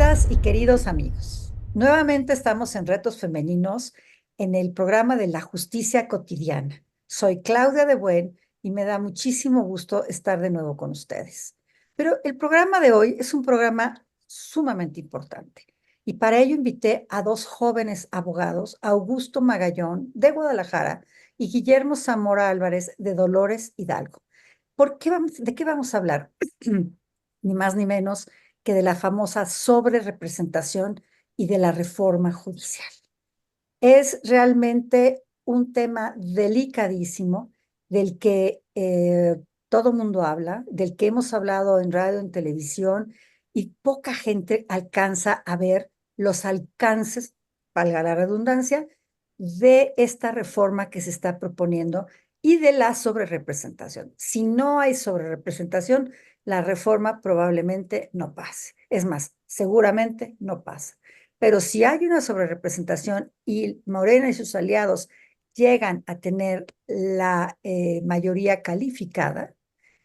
Queridas y queridos amigos, nuevamente estamos en Retos Femeninos en el programa de la justicia cotidiana. Soy Claudia de Buen y me da muchísimo gusto estar de nuevo con ustedes. Pero el programa de hoy es un programa sumamente importante y para ello invité a dos jóvenes abogados, Augusto Magallón de Guadalajara y Guillermo Zamora Álvarez de Dolores Hidalgo. ¿De qué vamos a hablar? Ni más ni menos que de la famosa sobrerepresentación y de la reforma judicial. Es realmente un tema delicadísimo del que todo mundo habla, del que hemos hablado en radio, en televisión, y poca gente alcanza a ver los alcances, valga la redundancia, de esta reforma que se está proponiendo y de la sobrerepresentación. Si no hay sobrerepresentación, la reforma probablemente no pase. Es más, seguramente no pasa. Pero si hay una sobrerepresentación y Morena y sus aliados llegan a tener la mayoría calificada,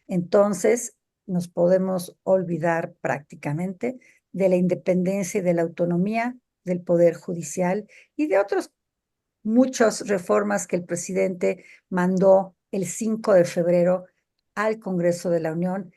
entonces nos podemos olvidar prácticamente de la independencia y de la autonomía del Poder Judicial y de otras muchas reformas que el presidente mandó el 5 de febrero al Congreso de la Unión,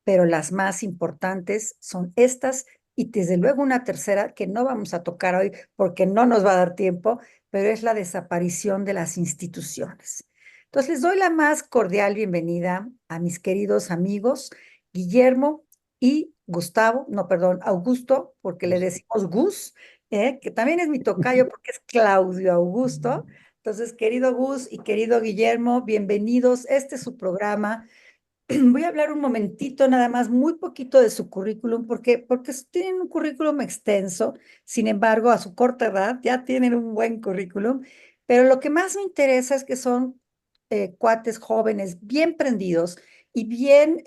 pero las más importantes son estas y desde luego una tercera que no vamos a tocar hoy porque no nos va a dar tiempo, pero es la desaparición de las instituciones. Entonces les doy la más cordial bienvenida a mis queridos amigos Guillermo y Gustavo, no, perdón, Augusto, porque le decimos Gus, que también es mi tocayo porque es Claudio Augusto. Entonces, querido Gus y querido Guillermo, bienvenidos. Este es su programa. Voy a hablar un momentito, nada más, muy poquito de su currículum, porque tienen un currículum extenso, sin embargo, a su corta edad ya tienen un buen currículum, pero lo que más me interesa es que son cuates jóvenes, bien prendidos y bien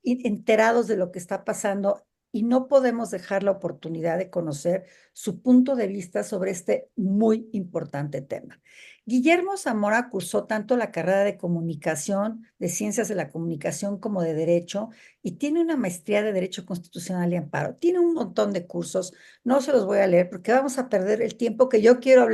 enterados de lo que está pasando y no podemos dejar la oportunidad de conocer su punto de vista sobre este muy importante tema. Guillermo Zamora cursó tanto la carrera de comunicación, de ciencias de la comunicación, como de derecho, y tiene una maestría de derecho constitucional y amparo. Tiene un montón de cursos, no se los voy a leer porque vamos a perder el tiempo que yo quiero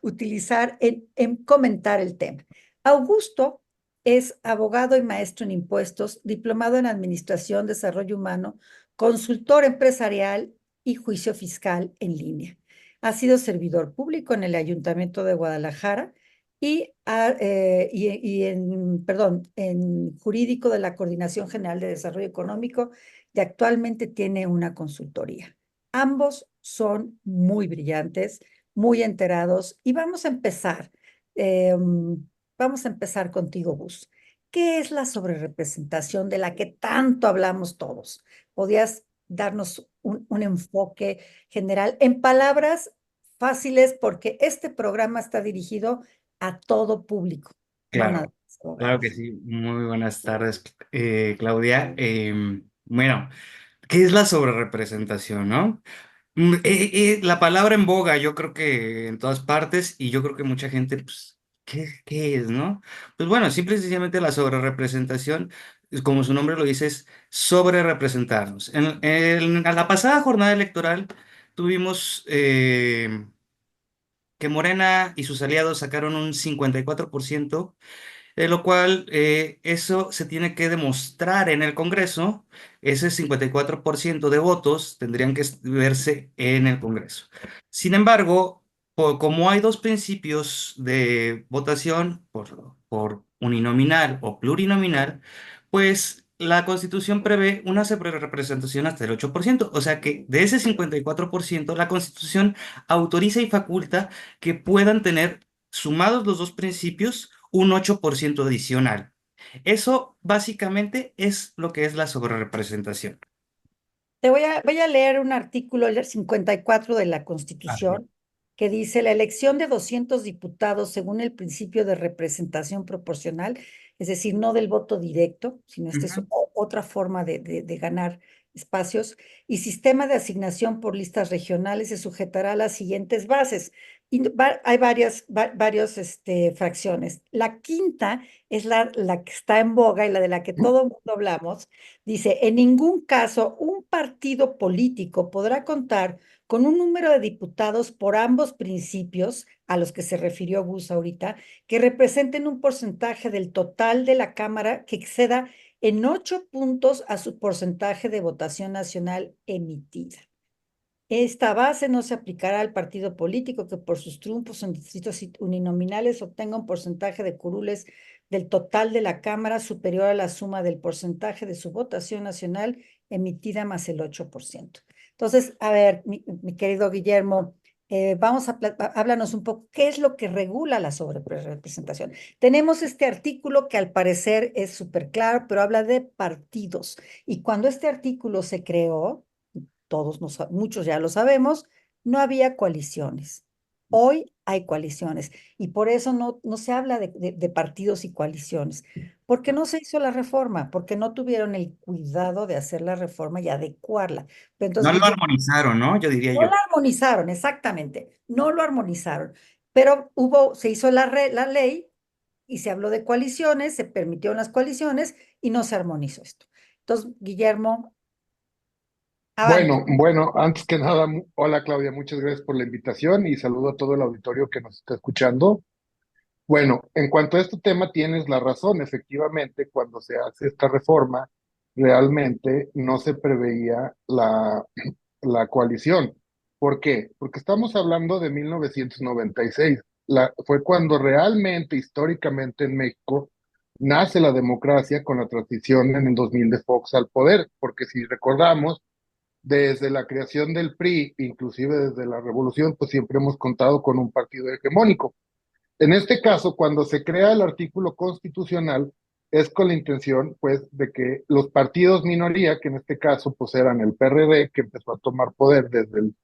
utilizar en comentar el tema. Augusto es abogado y maestro en impuestos, diplomado en administración, desarrollo humano, consultor empresarial y juicio fiscal en línea. Ha sido servidor público en el Ayuntamiento de Guadalajara en jurídico de la Coordinación General de Desarrollo Económico y actualmente tiene una consultoría. Ambos son muy brillantes, muy enterados y vamos a empezar contigo, Gus. ¿Qué es la sobrerepresentación de la que tanto hablamos todos? ¿Podrías darnos un enfoque general en palabras fáciles porque este programa está dirigido a todo público, no nada Claro, más claro que abogados? sí. Muy buenas tardes, Claudia. Bueno, ¿qué es la sobrerepresentación, no? La palabra en boga, yo creo que en todas partes, y yo creo que mucha gente, pues, ¿qué es, no? Pues bueno, simple y sencillamente la sobrerepresentación, como su nombre lo dice, es sobrerepresentarnos. A la pasada jornada electoral tuvimos que Morena y sus aliados sacaron un 54%, de lo cual eso se tiene que demostrar en el Congreso. Ese 54% de votos tendrían que verse en el Congreso. Sin embargo, como hay dos principios de votación por uninominal o plurinominal, pues la Constitución prevé una representación hasta el 8%. O sea que de ese 54%, la Constitución autoriza y faculta que puedan tener, sumados los dos principios, un 8% adicional. Eso básicamente es lo que es la sobrerepresentación. Voy a leer un artículo, el 54 de la Así Constitución, que dice la elección de 200 diputados según el principio de representación proporcional, es decir, no del voto directo, sino esta es Ujú. otra forma de ganar espacios, y sistema de asignación por listas regionales se sujetará a las siguientes bases. Hay varias fracciones. La quinta es la que está en boga y la de la que todo el mundo hablamos. Dice, en ningún caso un partido político podrá contar con un número de diputados por ambos principios a los que se refirió Gus ahorita, que representen un porcentaje del total de la Cámara que exceda en 8 puntos a su porcentaje de votación nacional emitida. Esta base no se aplicará al partido político que por sus triunfos en distritos uninominales obtenga un porcentaje de curules del total de la Cámara superior a la suma del porcentaje de su votación nacional emitida más el 8%. Entonces, a ver, mi querido Guillermo, háblanos un poco, ¿qué es lo que regula la sobrerepresentación? Tenemos este artículo que al parecer es súper claro, pero habla de partidos. Y cuando este artículo se creó, muchos ya lo sabemos, no había coaliciones. Hoy hay coaliciones y por eso no se habla de partidos y coaliciones. ¿Por qué no se hizo la reforma? Porque no tuvieron el cuidado de hacer la reforma y adecuarla. Pero entonces, No lo Guillermo, armonizaron, ¿no? Yo diría no la yo. armonizaron, exactamente, no lo armonizaron. Pero se hizo la ley y se habló de coaliciones, se permitieron las coaliciones y no se armonizó esto. Entonces, Guillermo, avance. Bueno, antes que nada, hola Claudia, muchas gracias por la invitación y saludo a todo el auditorio que nos está escuchando. Bueno, en cuanto a este tema, tienes la razón. Efectivamente, cuando se hace esta reforma, realmente no se preveía la coalición. ¿Por qué? Porque estamos hablando de 1996. Fue cuando realmente, históricamente en México, nace la democracia con la transición en el 2000 de Fox al poder. Porque si recordamos, desde la creación del PRI, inclusive desde la revolución, pues siempre hemos contado con un partido hegemónico. En este caso, cuando se crea el artículo constitucional, es con la intención, pues, de que los partidos minoría, que en este caso, pues, eran el PRD, que empezó a tomar poder desde el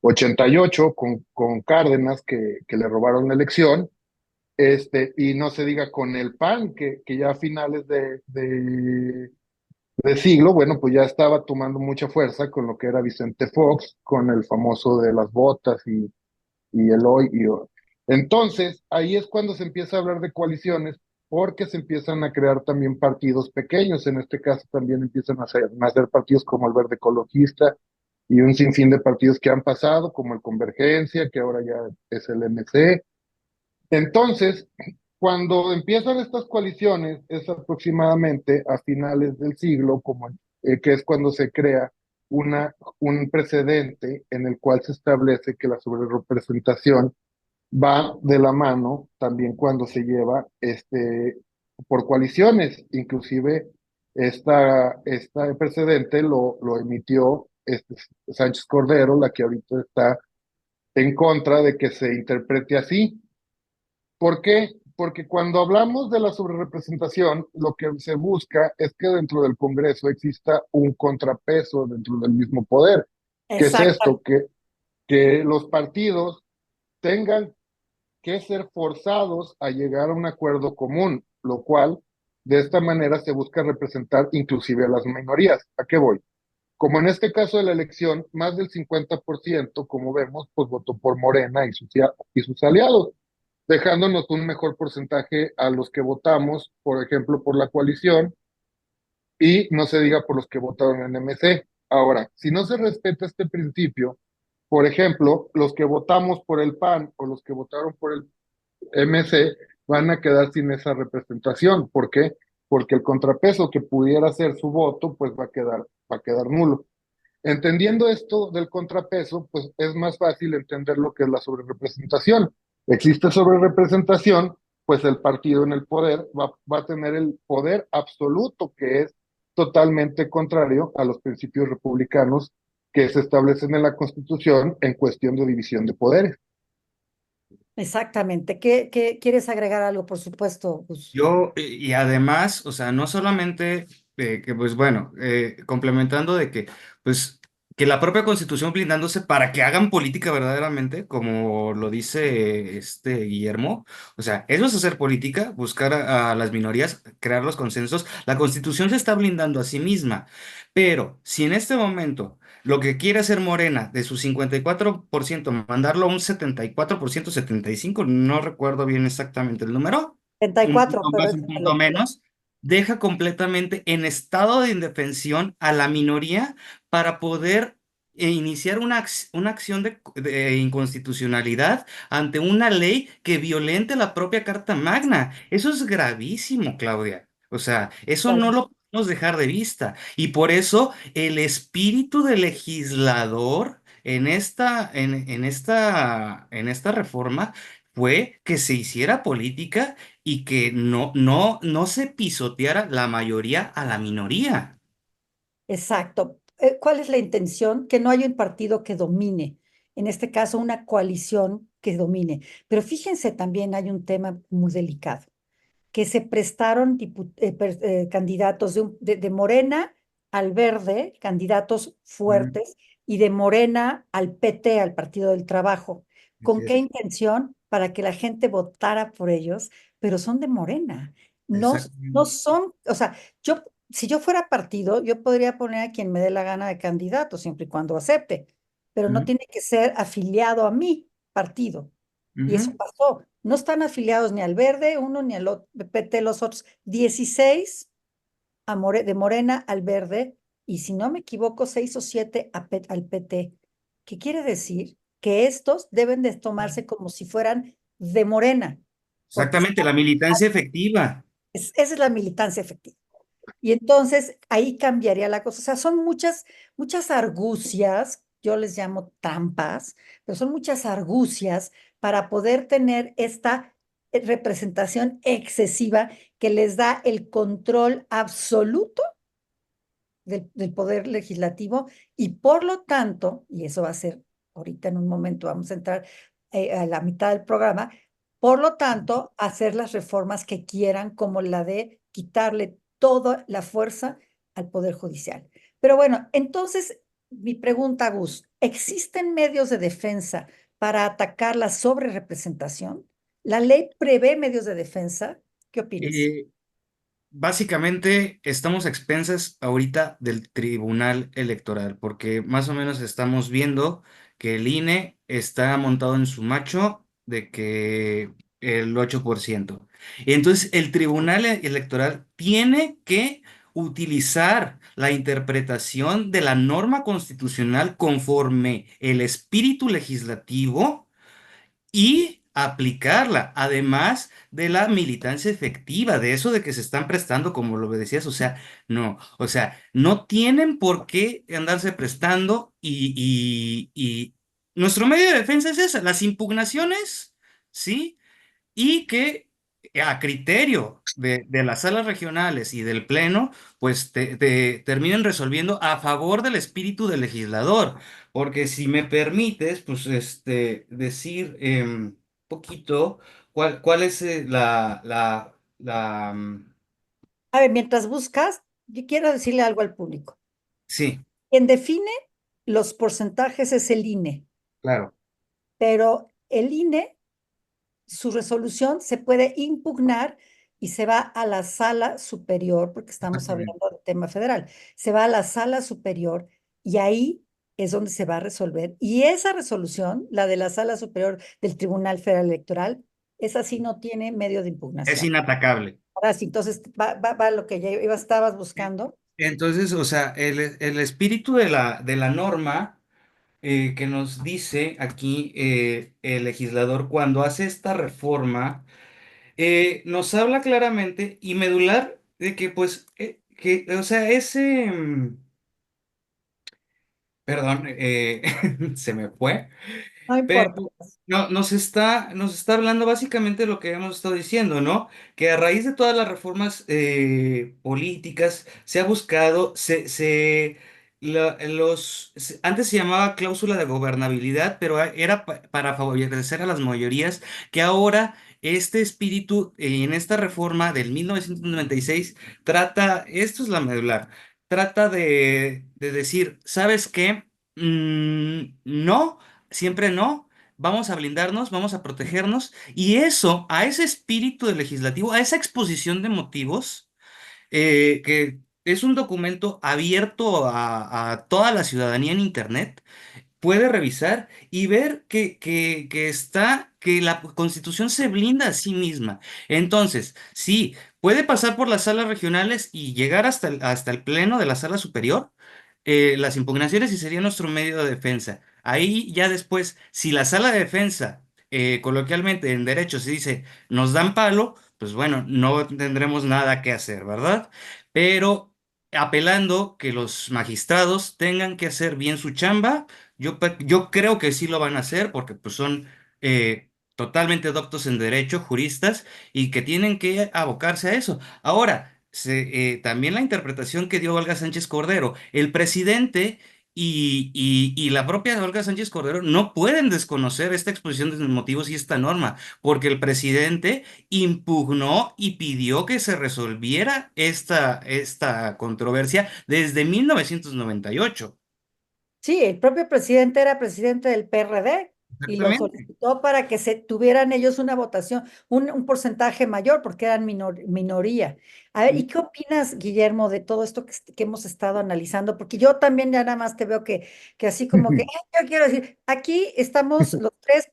88 con Cárdenas, que le robaron la elección, y no se diga con el PAN, que ya a finales de siglo, bueno, pues ya estaba tomando mucha fuerza con lo que era Vicente Fox, con el famoso de las botas y el hoy y hoy. Entonces, ahí es cuando se empieza a hablar de coaliciones, porque se empiezan a crear también partidos pequeños. En este caso también empiezan a nacer partidos como el Verde Ecologista y un sinfín de partidos que han pasado, como el Convergencia, que ahora ya es el MC. Entonces, cuando empiezan estas coaliciones, es aproximadamente a finales del siglo, que es cuando se crea un precedente en el cual se establece que la sobrerepresentación va de la mano también cuando se lleva por coaliciones. Inclusive este precedente lo emitió Sánchez Cordero, la que ahorita está en contra de que se interprete así. ¿Por qué? Porque cuando hablamos de la sobrerepresentación, lo que se busca es que dentro del Congreso exista un contrapeso dentro del mismo poder. ¿Qué es Exacto. esto? Que los partidos tengan que ser forzados a llegar a un acuerdo común, lo cual de esta manera se busca representar inclusive a las minorías. ¿A qué voy? Como en este caso de la elección, más del 50%, como vemos, pues votó por Morena y sus aliados, dejándonos un mejor porcentaje a los que votamos, por ejemplo, por la coalición, y no se diga por los que votaron en MC. Ahora, si no se respeta este principio, por ejemplo, los que votamos por el PAN o los que votaron por el MC van a quedar sin esa representación. ¿Por qué? Porque el contrapeso que pudiera ser su voto, pues va a quedar nulo. Entendiendo esto del contrapeso, pues es más fácil entender lo que es la sobrerepresentación. Existe sobrerepresentación, pues el partido en el poder va a tener el poder absoluto, que es totalmente contrario a los principios republicanos que se establecen en la Constitución en cuestión de división de poderes. Exactamente. ¿Qué quieres agregar algo, por supuesto, Gus? Y además, o sea, no solamente que, pues bueno, complementando de que, pues, que la propia Constitución blindándose para que hagan política verdaderamente, como lo dice este Guillermo. O sea, eso es hacer política, buscar a las minorías, crear los consensos. La Constitución se está blindando a sí misma. Pero si en este momento lo que quiere hacer Morena de su 54%, mandarlo a un 74%, 75%, no recuerdo bien exactamente el número, un 34, punto pero más, eso un te punto lo creo. menos, deja completamente en estado de indefensión a la minoría para poder iniciar una acción de inconstitucionalidad ante una ley que violente la propia Carta Magna. Eso es gravísimo, Claudia. O sea, eso no lo podemos dejar de vista. Y por eso el espíritu del legislador en esta reforma fue que se hiciera política y que no se pisoteara la mayoría a la minoría. Exacto. ¿Cuál es la intención? Que no haya un partido que domine, en este caso una coalición que domine. Pero fíjense, también hay un tema muy delicado, que se prestaron candidatos de Morena al Verde, candidatos Mm, fuertes, y de Morena al PT, al Partido del Trabajo. así ¿Con qué es. intención? Para que la gente votara por ellos, pero son de Morena. No, no Exactamente. son, o sea, yo, si yo fuera partido, yo podría poner a quien me dé la gana de candidato, siempre y cuando acepte, pero no Ujú, tiene que ser afiliado a mi partido. Y eso ujú. pasó. No están afiliados ni al Verde, uno, ni al PT, los otros. 16 de Morena al Verde, y si no me equivoco, 6 o 7 al PT. ¿Qué quiere decir? Que estos deben de tomarse como si fueran de Morena, porque Exactamente, la militancia efectiva. esa es la militancia efectiva. Y entonces ahí cambiaría la cosa. O sea, son muchas, muchas argucias, yo les llamo trampas, pero son muchas argucias para poder tener esta representación excesiva que les da el control absoluto del poder legislativo y por lo tanto, y eso va a ser ahorita en un momento, vamos a entrar a la mitad del programa, por lo tanto, hacer las reformas que quieran, como la de quitarle toda la fuerza al Poder Judicial. Pero bueno, entonces, mi pregunta, Gus, ¿existen medios de defensa para atacar la sobrerepresentación? ¿La ley prevé medios de defensa? ¿Qué opinas? Eh, Básicamente estamos a expensas ahorita del Tribunal Electoral, porque más o menos estamos viendo que el INE está montado en su macho de que el 8%. Entonces, el Tribunal Electoral tiene que utilizar la interpretación de la norma constitucional conforme el espíritu legislativo y aplicarla, además de la militancia efectiva, de eso de que se están prestando, como lo decías, o sea, no tienen por qué andarse prestando y nuestro medio de defensa es esa, las impugnaciones, ¿sí? Y que a criterio de las salas regionales y del pleno, pues te terminen resolviendo a favor del espíritu del legislador. Porque si me permites, pues decir poquito cuál es A ver, mientras buscas, yo quiero decirle algo al público. sí, Quien define los porcentajes es el INE, claro. pero el INE, su resolución se puede impugnar y se va a la sala superior, porque estamos Exactamente. hablando del tema federal, se va a la sala superior y ahí es donde se va a resolver. Y esa resolución, la de la sala superior del Tribunal Federal Electoral, esa sí no tiene medio de Es impugnación. inatacable. Ahora sí, entonces va lo que ya estabas buscando. Entonces, o sea, el espíritu de la norma que nos dice aquí el legislador cuando hace esta reforma, nos habla claramente y medular de que, pues, o sea, perdón, se me fue. No importa. Pero no, nos está hablando básicamente de lo que hemos estado diciendo, ¿no? Que a raíz de todas las reformas políticas se ha buscado, antes se llamaba cláusula de gobernabilidad, pero era para favorecer a las mayorías, que ahora este espíritu en esta reforma del 1996 trata, esto es la medular, trata de decir, ¿sabes qué? No, siempre no. Vamos a blindarnos, vamos a protegernos. Y eso, a ese espíritu del legislativo, a esa exposición de motivos, que es un documento abierto a toda la ciudadanía en Internet, puede revisar y ver que la Constitución se blinda a sí misma. Entonces, sí, puede pasar por las salas regionales y llegar hasta el pleno de la sala superior, las impugnaciones, y sería nuestro medio de defensa. Ahí ya después, si la sala de defensa, coloquialmente en derecho se dice, nos dan palo, pues bueno, no tendremos nada que hacer, ¿verdad? Pero apelando que los magistrados tengan que hacer bien su chamba. Yo creo que sí lo van a hacer porque pues son totalmente doctos en derecho, juristas, y que tienen que abocarse a eso. Ahora, también la interpretación que dio Olga Sánchez Cordero, el presidente y la propia Olga Sánchez Cordero no pueden desconocer esta exposición de motivos y esta norma, porque el presidente impugnó y pidió que se resolviera esta controversia desde 1998. Sí, el propio presidente era presidente del PRD y lo Exactamente. solicitó para que se tuvieran ellos una votación, un porcentaje mayor, porque eran minoría. A ver, ¿y qué opinas, Guillermo, de todo esto que hemos estado analizando? Porque yo también ya nada más te veo que así como que, yo quiero decir, aquí estamos los tres,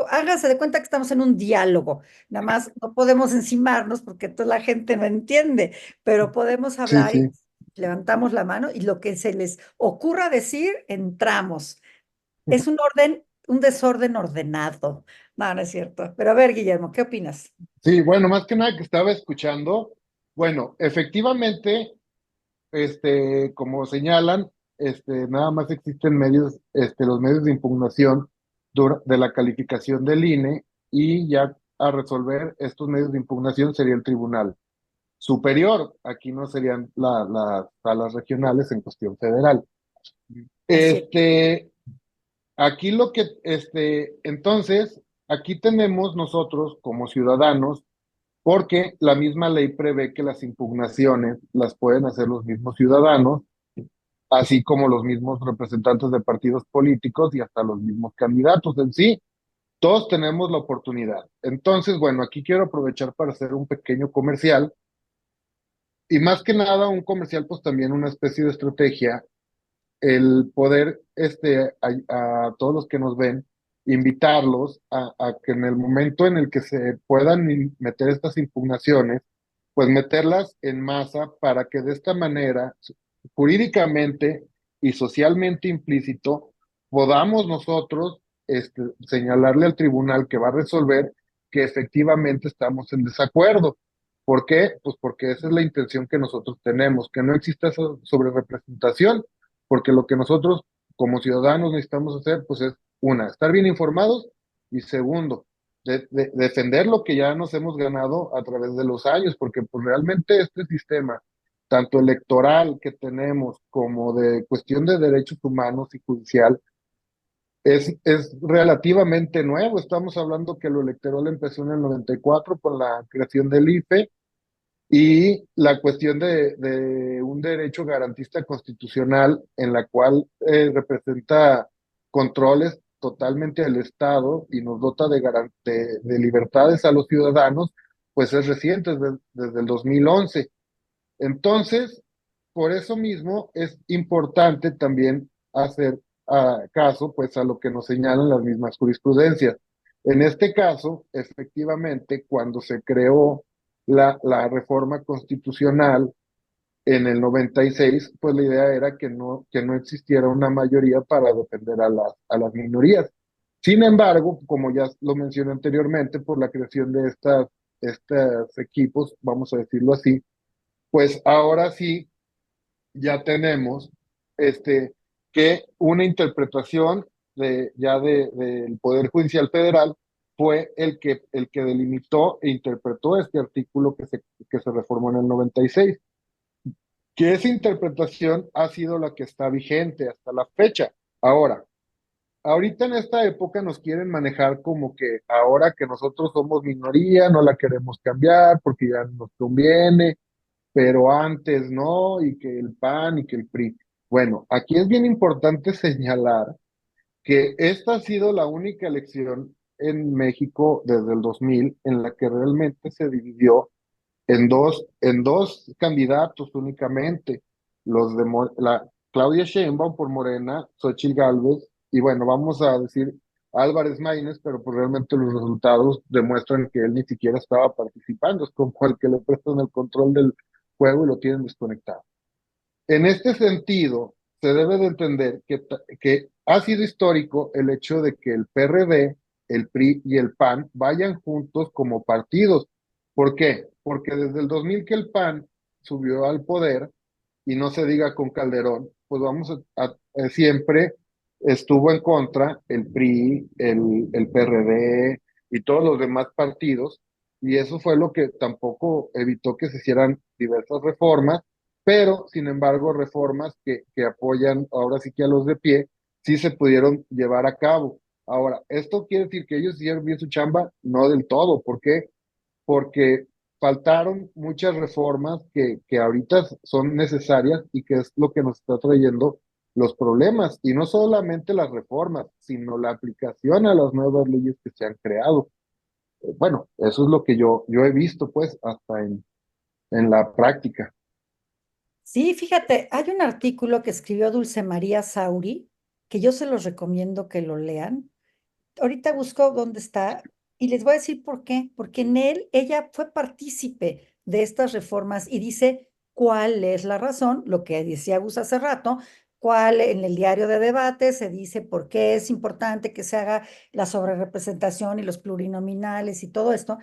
háganse de cuenta que estamos en un diálogo, nada más no podemos encimarnos porque toda la gente no entiende, pero podemos Sí, hablar y sí. levantamos la mano y lo que se les ocurra decir, entramos. Es un orden, un desorden ordenado. No, no es cierto. Pero a ver, Guillermo, ¿qué opinas? Sí, bueno, más que nada que estaba escuchando, bueno, efectivamente, como señalan, nada más existen medios, los medios de impugnación de la calificación del INE, y ya a resolver estos medios de impugnación sería el Tribunal Superior. Aquí no serían las salas regionales en cuestión federal. Así es. Este, Aquí entonces, aquí tenemos nosotros como ciudadanos, porque la misma ley prevé que las impugnaciones las pueden hacer los mismos ciudadanos, así como los mismos representantes de partidos políticos y hasta los mismos candidatos en sí. Todos tenemos la oportunidad. Entonces, bueno, aquí quiero aprovechar para hacer un pequeño comercial, y más que nada un comercial, pues también una especie de estrategia, el poder, a todos los que nos ven, invitarlos a que en el momento en el que se puedan meter estas impugnaciones, pues meterlas en masa para que de esta manera, jurídicamente y socialmente implícito, podamos nosotros, señalarle al tribunal que va a resolver que efectivamente estamos en desacuerdo. ¿Por qué? Pues porque esa es la intención que nosotros tenemos, que no exista esa sobrerepresentación, porque lo que nosotros como ciudadanos necesitamos hacer, pues es, una, estar bien informados, y segundo, defender lo que ya nos hemos ganado a través de los años, porque pues realmente este sistema, tanto electoral que tenemos como de cuestión de derechos humanos y judicial, es relativamente nuevo. Estamos hablando que lo electoral empezó en el 94 con la creación del IFE, y la cuestión de un derecho garantista constitucional en la cual representa controles totalmente del Estado y nos dota de libertades a los ciudadanos, pues es reciente, desde el 2011. Entonces, por eso mismo es importante también hacer caso, pues, a lo que nos señalan las mismas jurisprudencias. En este caso, efectivamente, cuando se creó la reforma constitucional en el 96, pues la idea era que no existiera una mayoría para defender a las minorías. Sin embargo, como ya lo mencioné anteriormente, por la creación de estos equipos, vamos a decirlo así, pues ahora sí ya tenemos, este, que una interpretación del Poder Judicial Federal fue el que delimitó e interpretó este artículo que se reformó en el 96, que esa interpretación ha sido la que está vigente hasta la fecha. Ahora, ahorita en esta época nos quieren manejar como que ahora que nosotros somos minoría, no la queremos cambiar porque ya nos conviene, pero antes no, y que el PAN y que el PRI. Bueno, aquí es bien importante señalar que esta ha sido la única elección en México desde el 2000 en la que realmente se dividió en dos candidatos únicamente, los de la Claudia Sheinbaum por Morena, Xochitl Gálvez, y bueno, vamos a decir Álvarez Maínez, pero pues realmente los resultados demuestran que él ni siquiera estaba participando, es como el que le prestan el control del juego y lo tienen desconectado. En este sentido, se debe de entender que ha sido histórico el hecho de que el PRD, el PRI y el PAN vayan juntos como partidos. ¿Por qué? Porque desde el 2000 que el PAN subió al poder, y no se diga con Calderón, pues siempre estuvo en contra el PRI, el PRD y todos los demás partidos, y eso fue lo que tampoco evitó que se hicieran diversas reformas, pero sin embargo reformas que apoyan ahora sí que a los de pie, sí se pudieron llevar a cabo. Ahora, ¿esto quiere decir que ellos hicieron bien su chamba? No del todo. ¿Por qué? Porque faltaron muchas reformas que ahorita son necesarias y que es lo que nos está trayendo los problemas. Y no solamente las reformas, sino la aplicación a las nuevas leyes que se han creado. Bueno, eso es lo que yo he visto pues hasta en la práctica. Sí, fíjate, hay un artículo que escribió Dulce María Sauri, que yo se los recomiendo que lo lean. Ahorita busco dónde está y les voy a decir por qué. Porque en él ella fue partícipe de estas reformas y dice cuál es la razón, lo que decía Gus hace rato, cuál en el diario de debate se dice por qué es importante que se haga la sobrerepresentación y los plurinominales y todo esto,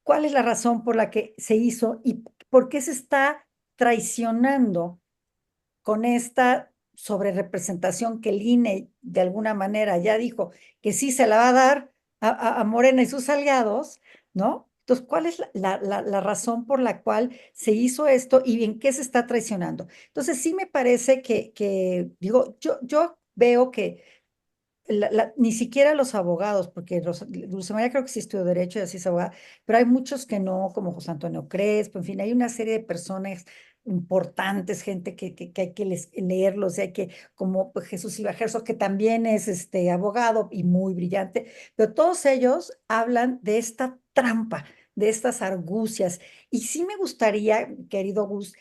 cuál es la razón por la que se hizo y por qué se está traicionando con esta sobrerepresentación que el INE de alguna manera ya dijo que sí se la va a dar a Morena y sus aliados, ¿no? Entonces, ¿cuál es la razón por la cual se hizo esto y en qué se está traicionando? Entonces, sí me parece digo, yo veo que ni siquiera los abogados, porque Dulce María creo que sí estudió Derecho y así es abogada, pero hay muchos que no, como José Antonio Crespo, en fin, hay una serie de personas importantes, gente que hay que leerlos, y hay que, como pues, Jesús Silva Herzog, que también es abogado y muy brillante, pero todos ellos hablan de esta trampa, de estas argucias. Y sí me gustaría, querido Gus,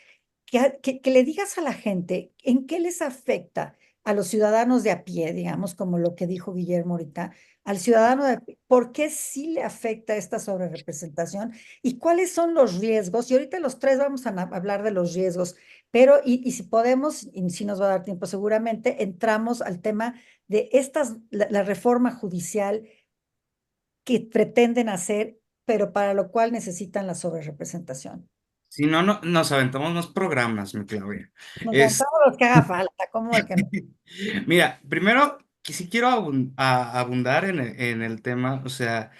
que le digas a la gente en qué les afecta a los ciudadanos de a pie, digamos, como lo que dijo Guillermo ahorita, al ciudadano de a pie, ¿por qué sí le afecta esta sobrerepresentación y cuáles son los riesgos? Y ahorita los tres vamos a hablar de los riesgos, pero y si podemos, y si nos va a dar tiempo seguramente, entramos al tema de la reforma judicial que pretenden hacer, pero para lo cual necesitan la sobrerepresentación. Si no, nos aventamos unos programas, mi Claudia. Nos Es, aventamos los que haga falta, ¿cómo de que no? mira, primero que sí quiero abundar en el tema, o sea,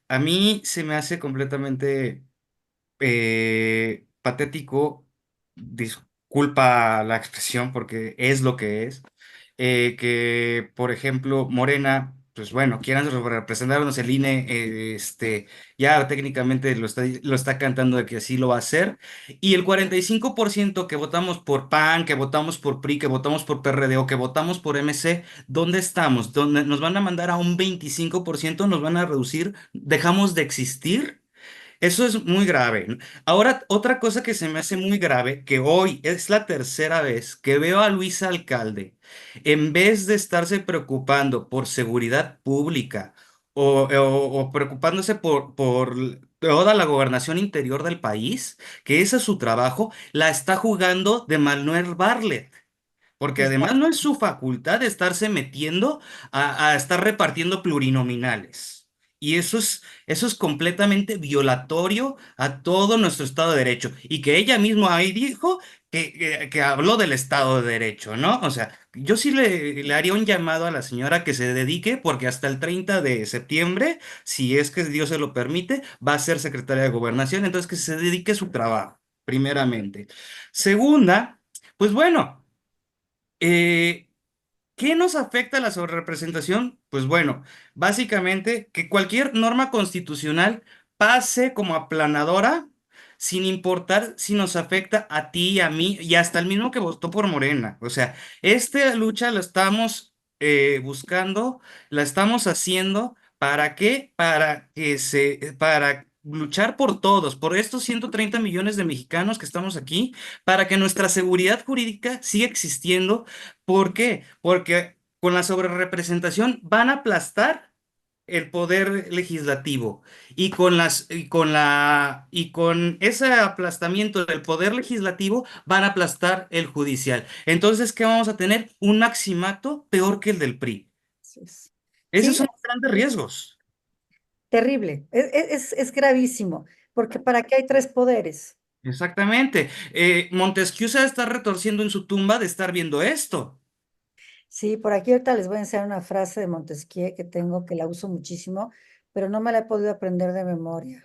a mí se me hace completamente patético, disculpa la expresión porque es lo que es, que por ejemplo Morena, pues bueno, quieran representarnos el INE, ya técnicamente lo está cantando de que así lo va a hacer, y el 45% que votamos por PAN, que votamos por PRI, que votamos por PRD o que votamos por MC, ¿dónde estamos? ¿Dónde nos van a mandar a un 25%? ¿Nos van a reducir? ¿Dejamos de existir? Eso es muy grave, ¿no? Ahora, otra cosa que se me hace muy grave, que hoy es la tercera vez que veo a Luis Alcalde, en vez de estarse preocupando por seguridad pública o preocupándose por toda la gobernación interior del país, que ese es su trabajo, la está jugando de Manuel Barlet. Porque además no es su facultad estarse metiendo a estar repartiendo plurinominales. Y eso es completamente violatorio a todo nuestro Estado de Derecho. Y que ella misma ahí dijo que habló del Estado de Derecho, ¿no? O sea, yo sí le haría un llamado a la señora que se dedique, porque hasta el 30 de septiembre, si es que Dios se lo permite, va a ser secretaria de Gobernación. Entonces, que se dedique a su trabajo, primeramente. Segunda, pues bueno. Eh, ¿Qué nos afecta la sobrerepresentación? Pues bueno, básicamente que cualquier norma constitucional pase como aplanadora sin importar si nos afecta a ti, a mí y hasta el mismo que votó por Morena. O sea, esta lucha la estamos buscando, la estamos haciendo. ¿Para qué? Para luchar por todos, por estos 130 millones de mexicanos que estamos aquí, para que nuestra seguridad jurídica siga existiendo. ¿Por qué? Porque con la sobrerepresentación van a aplastar el poder legislativo y con ese aplastamiento del poder legislativo van a aplastar el judicial. Entonces, ¿qué vamos a tener? Un maximato peor que el del PRI. Así es. Esos Sí, son los grandes riesgos. terrible, es gravísimo, porque ¿para qué hay tres poderes? Exactamente. Montesquieu se está retorciendo en su tumba de estar viendo esto. Sí, por aquí ahorita les voy a enseñar una frase de Montesquieu que tengo, que la uso muchísimo, pero no me la he podido aprender de memoria.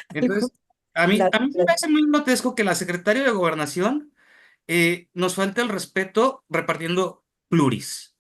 Algún- Entonces, a mí, la- a mí me parece muy grotesco que la secretaria de Gobernación nos falte el respeto repartiendo pluris.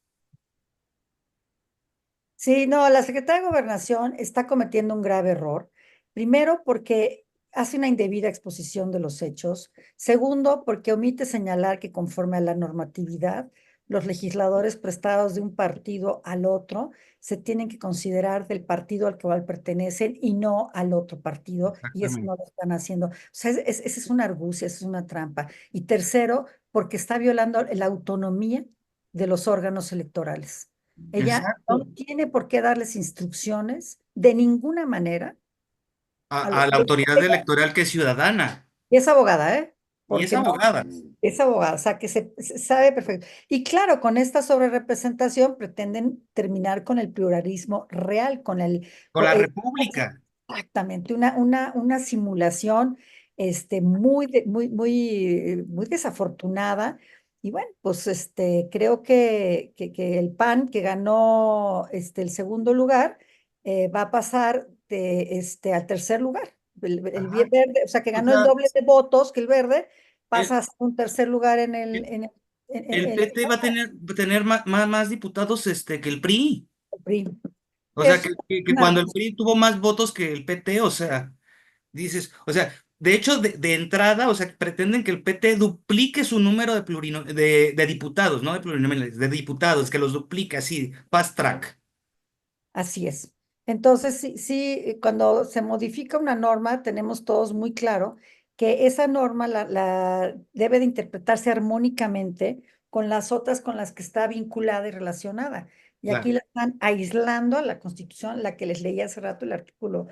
Sí, no, la secretaria de Gobernación está cometiendo un grave error. Primero, porque hace una indebida exposición de los hechos. Segundo, porque omite señalar que conforme a la normatividad, los legisladores prestados de un partido al otro se tienen que considerar del partido al cual pertenecen y no al otro partido, y eso no Exactamente. lo están haciendo. O sea, esa es una argucia, esa es una trampa. Y tercero, porque está violando la autonomía de los órganos electorales. Ella no Exacto. tiene por qué darles instrucciones de ninguna manera a A la autoridad ella electoral que es ciudadana es abogada, ¿eh? y es Porque no abogada. es abogada, o sea, que se sabe perfecto. Y claro, con esta sobrerepresentación pretenden terminar con el pluralismo real, con Con la República. exactamente, una simulación muy desafortunada. Y bueno, pues creo que el PAN, que ganó el segundo lugar, va a pasar al tercer lugar. Ajá. Verde, o sea, que O ganó el sea, doble de votos que el verde, el, pasa a ser un tercer lugar el, el en PT va a tener más diputados que el PRI. el PRI. O sea, Es que una cuando el PRI tuvo más votos que el PT, o sea, dices, o sea, de hecho, de entrada, o sea, pretenden que el PT duplique su número de diputados, no de plurinominales, de diputados, que los duplique así, fast track. Así es. Entonces, sí, sí, cuando se modifica una norma, tenemos todos muy claro que esa norma la debe de interpretarse armónicamente con las otras con las que está vinculada y relacionada. Y aquí Claro. la están aislando a la Constitución, la que les leí hace rato, el artículo,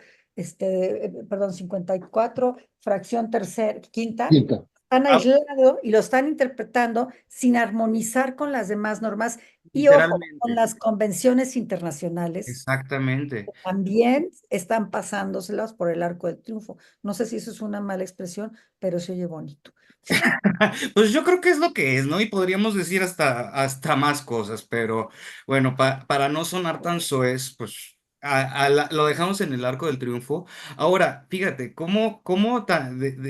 perdón, 54 fracción quinta, Quinta. están Ah, aislado y lo están interpretando sin armonizar con las demás normas y ojo, con literalmente. las convenciones internacionales Exactamente. también están pasándoselas por el arco del triunfo. No sé si eso es una mala expresión, pero se oye bonito. Pues yo creo que es lo que es, ¿no? Y podríamos decir hasta más cosas, pero bueno, para no sonar tan soez, pues lo dejamos en el arco del triunfo. Ahora, fíjate,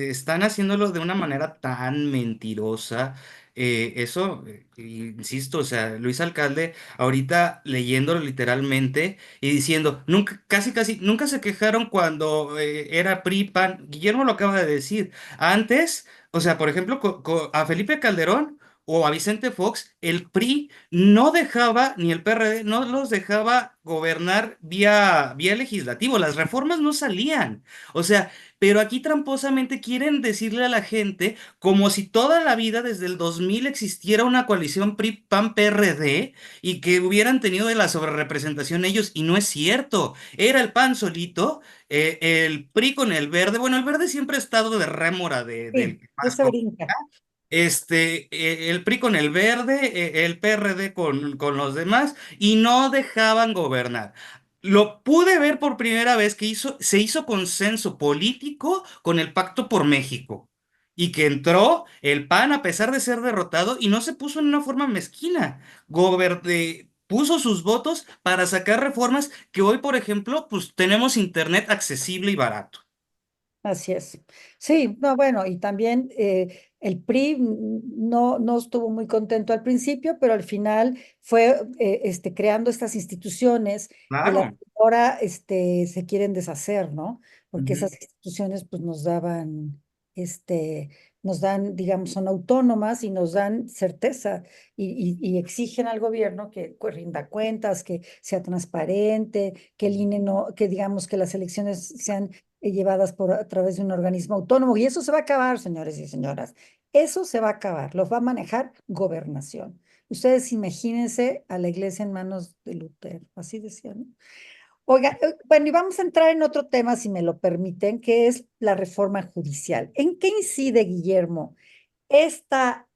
están haciéndolo de una manera tan mentirosa. Eso, insisto, o sea, Luis Alcalde, ahorita leyéndolo literalmente y diciendo, nunca, casi, casi, nunca se quejaron cuando era PRI, PAN. Guillermo lo acaba de decir. Antes. O sea, por ejemplo, a Felipe Calderón o a Vicente Fox, el PRI no dejaba, ni el PRD, no los dejaba gobernar vía legislativo. Las reformas no salían. O sea, pero aquí tramposamente quieren decirle a la gente como si toda la vida, desde el 2000, existiera una coalición PRI-PAN-PRD y que hubieran tenido de la sobrerepresentación ellos, y no es cierto. Era el PAN solito, el PRI con el verde. Bueno, el verde siempre ha estado de rémora del Sí, que más ese brinca. el PRI con el verde, el PRD con los demás, y no dejaban gobernar. Lo pude ver por primera vez que se hizo consenso político con el Pacto por México y que entró el PAN a pesar de ser derrotado y no se puso en una forma mezquina. Puso sus votos para sacar reformas que hoy, por ejemplo, pues tenemos internet accesible y barato. Así es. Sí, no, bueno, y también el PRI no estuvo muy contento al principio, pero al final fue creando estas instituciones de las Claro. que ahora se quieren deshacer, ¿no? porque Ujú. esas instituciones pues nos dan, digamos, son autónomas y nos dan certeza y exigen al gobierno que pues, rinda cuentas, que sea transparente, que el INE no, que digamos que las elecciones sean llevadas a través de un organismo autónomo. Y eso se va a acabar, señores y señoras. Eso se va a acabar. Los va a manejar gobernación. Ustedes imagínense a la iglesia en manos de Lutero, así decían, ¿no? Oiga, bueno, y vamos a entrar en otro tema, si me lo permiten, que es la reforma judicial. ¿En qué incide, Guillermo, esta,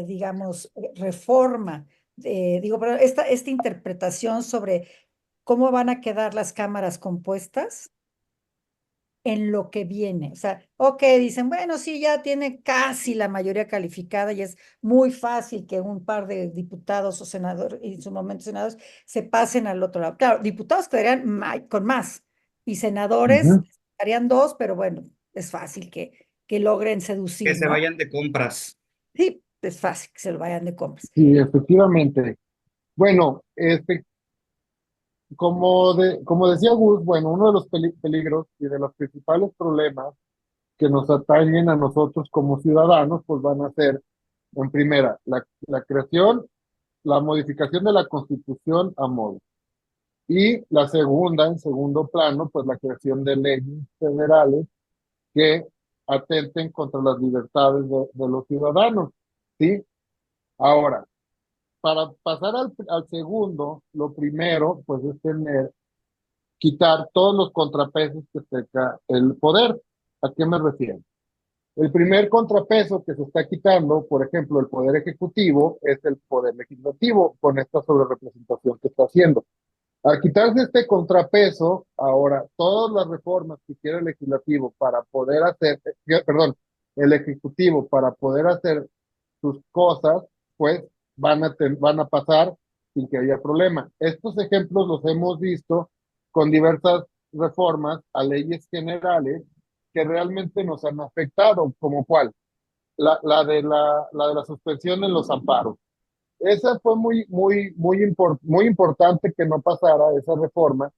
digamos, reforma, pero esta interpretación sobre cómo van a quedar las cámaras compuestas en lo que viene? O sea, ok, dicen, bueno, sí, ya tiene casi la mayoría calificada y es muy fácil que un par de diputados o senadores, y en su momento senadores, se pasen al otro lado. Claro, diputados quedarían con más y senadores Ujú. estarían dos, pero bueno, es fácil que logren Que seducir, se ¿no? vayan de compras. Sí, es fácil que se lo vayan de compras. Sí, efectivamente. Bueno, como decía Gus, bueno, uno de los peligros y de los principales problemas que nos atañen a nosotros como ciudadanos, pues van a ser, en primera, la creación, la modificación de la Constitución a modo. Y la segunda, en segundo plano, pues la creación de leyes federales que atenten contra las libertades de los ciudadanos, ¿sí? Ahora, para pasar al segundo, lo primero, pues es quitar todos los contrapesos que tenga el poder. ¿A qué me refiero? El primer contrapeso que se está quitando, por ejemplo, el poder ejecutivo, es el poder legislativo con esta sobrerepresentación que está haciendo. Al quitarse este contrapeso, ahora todas las reformas que quiere el legislativo para poder hacer, perdón, el ejecutivo para poder hacer sus cosas, pues van a pasar sin que haya problema. Estos ejemplos los hemos visto con diversas reformas a leyes generales que realmente nos han afectado, como cuál, la de la suspensión en los amparos. Esa fue muy importante que no pasara esa reforma.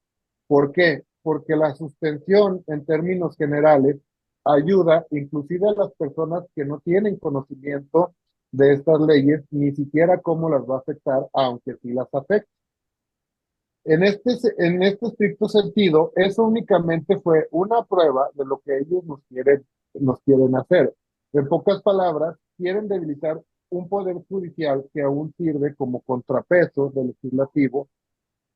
¿Por qué? Porque la suspensión en términos generales ayuda inclusive a las personas que no tienen conocimiento de estas leyes, ni siquiera cómo las va a afectar, aunque sí las afecta. En este estricto sentido, eso únicamente fue una prueba de lo que ellos nos quieren hacer. En pocas palabras, quieren debilitar un poder judicial que aún sirve como contrapeso del legislativo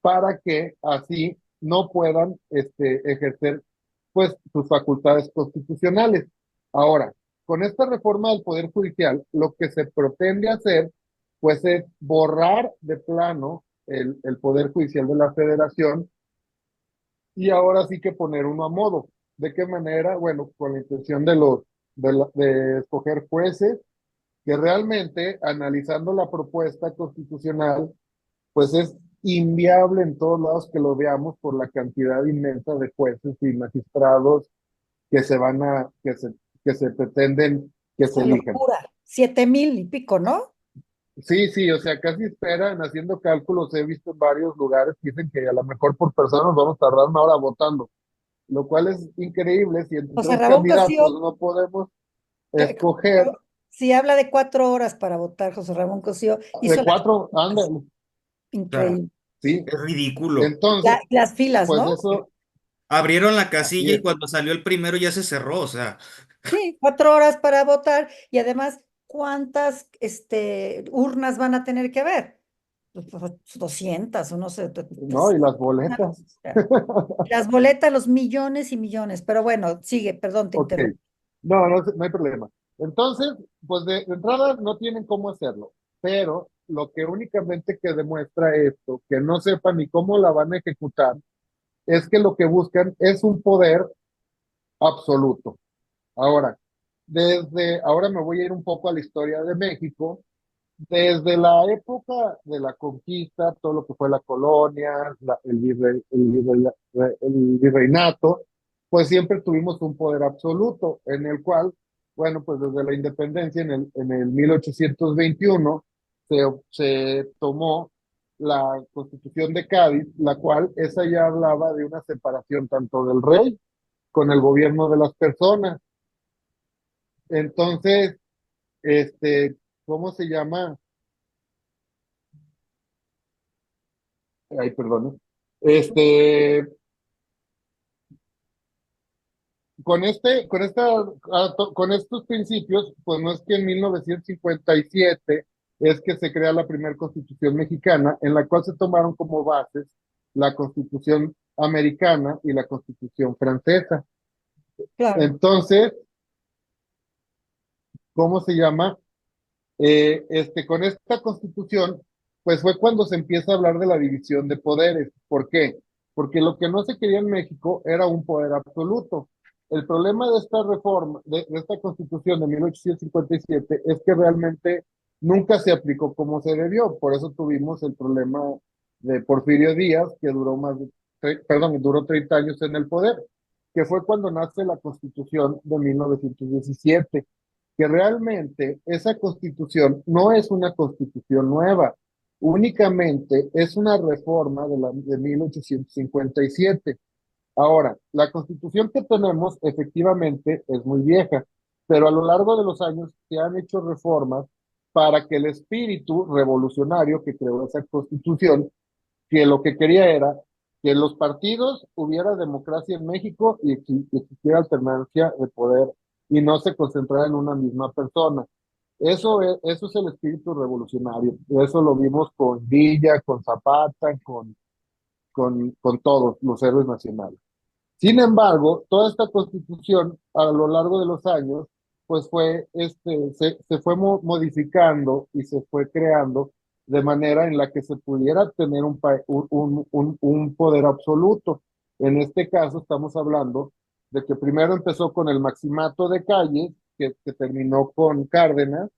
para que así no puedan ejercer pues sus facultades constitucionales. Ahora, con esta reforma del Poder Judicial, lo que se pretende hacer pues es borrar de plano el Poder Judicial de la Federación y ahora sí que poner uno a modo. ¿De qué manera? Bueno, con la intención de escoger jueces que realmente, analizando la propuesta constitucional, pues es inviable en todos lados que lo veamos por la cantidad inmensa de jueces y magistrados que se pretenden que se Esa elijan. locura, 7,000 y pico, ¿no? Sí, sí, o sea, casi esperan, haciendo cálculos, he visto en varios lugares que dicen que a lo mejor por persona nos vamos a tardar una hora votando, lo cual es increíble si entre José tres Ramón Cosío, candidatos no podemos que- escoger si habla de 4 horas para votar, José Ramón Cosío de hizo las cuatro, cuentas. ándale, Sea, Increíble. sí. es ridículo. Entonces, Las filas, pues ¿no? eso, Abrieron la así casilla y es. cuando salió el primero ya se cerró, o sea, Sí, 4 horas para votar y además, ¿cuántas urnas van a tener que haber? Pues 200 o no sé, ¿No? Y las boletas. las boletas, los millones y millones, pero bueno, sigue, perdón, te Ok, interrumpí. no, no, no hay problema. Entonces, pues de entrada no tienen cómo hacerlo, pero lo que únicamente que demuestra esto, que no sepan ni cómo la van a ejecutar, es que lo que buscan es un poder absoluto. Ahora, ahora me voy a ir un poco a la historia de México. Desde la época de la conquista, todo lo que fue la colonia, el virreinato, pues siempre tuvimos un poder absoluto, en el cual, bueno, pues desde la independencia en el 1821 se tomó la Constitución de Cádiz, la cual esa ya hablaba de una separación tanto del rey con el gobierno de las personas. Entonces, ¿cómo se llama? Ay, perdón. Este, con estos principios, pues no es que en 1957 es que se crea la primera Constitución mexicana, en la cual se tomaron como bases la Constitución americana y la Constitución francesa. Claro, Entonces, ¿cómo se llama? Con esta constitución, pues fue cuando se empieza a hablar de la división de poderes. ¿Por qué? Porque lo que no se quería en México era un poder absoluto. El problema de esta reforma, de esta constitución de 1857, es que realmente nunca se aplicó como se debió. Por eso tuvimos el problema de Porfirio Díaz, que duró duró 30 años en el poder, que fue cuando nace la constitución de 1917, que realmente esa constitución no es una constitución nueva, únicamente es una reforma de 1857. Ahora, la constitución que tenemos efectivamente es muy vieja, pero a lo largo de los años se han hecho reformas para que el espíritu revolucionario que creó esa constitución, que lo que quería era que en los partidos hubiera democracia en México y existiera alternancia de poder y no se concentrara en una misma persona. Eso es el espíritu revolucionario. Eso lo vimos con Villa, con Zapata, con todos los héroes nacionales. Sin embargo, toda esta constitución a lo largo de los años, pues se fue modificando y se fue creando de manera en la que se pudiera tener un poder absoluto. En este caso estamos hablando de que primero empezó con el maximato de Calles, que terminó con Cárdenas,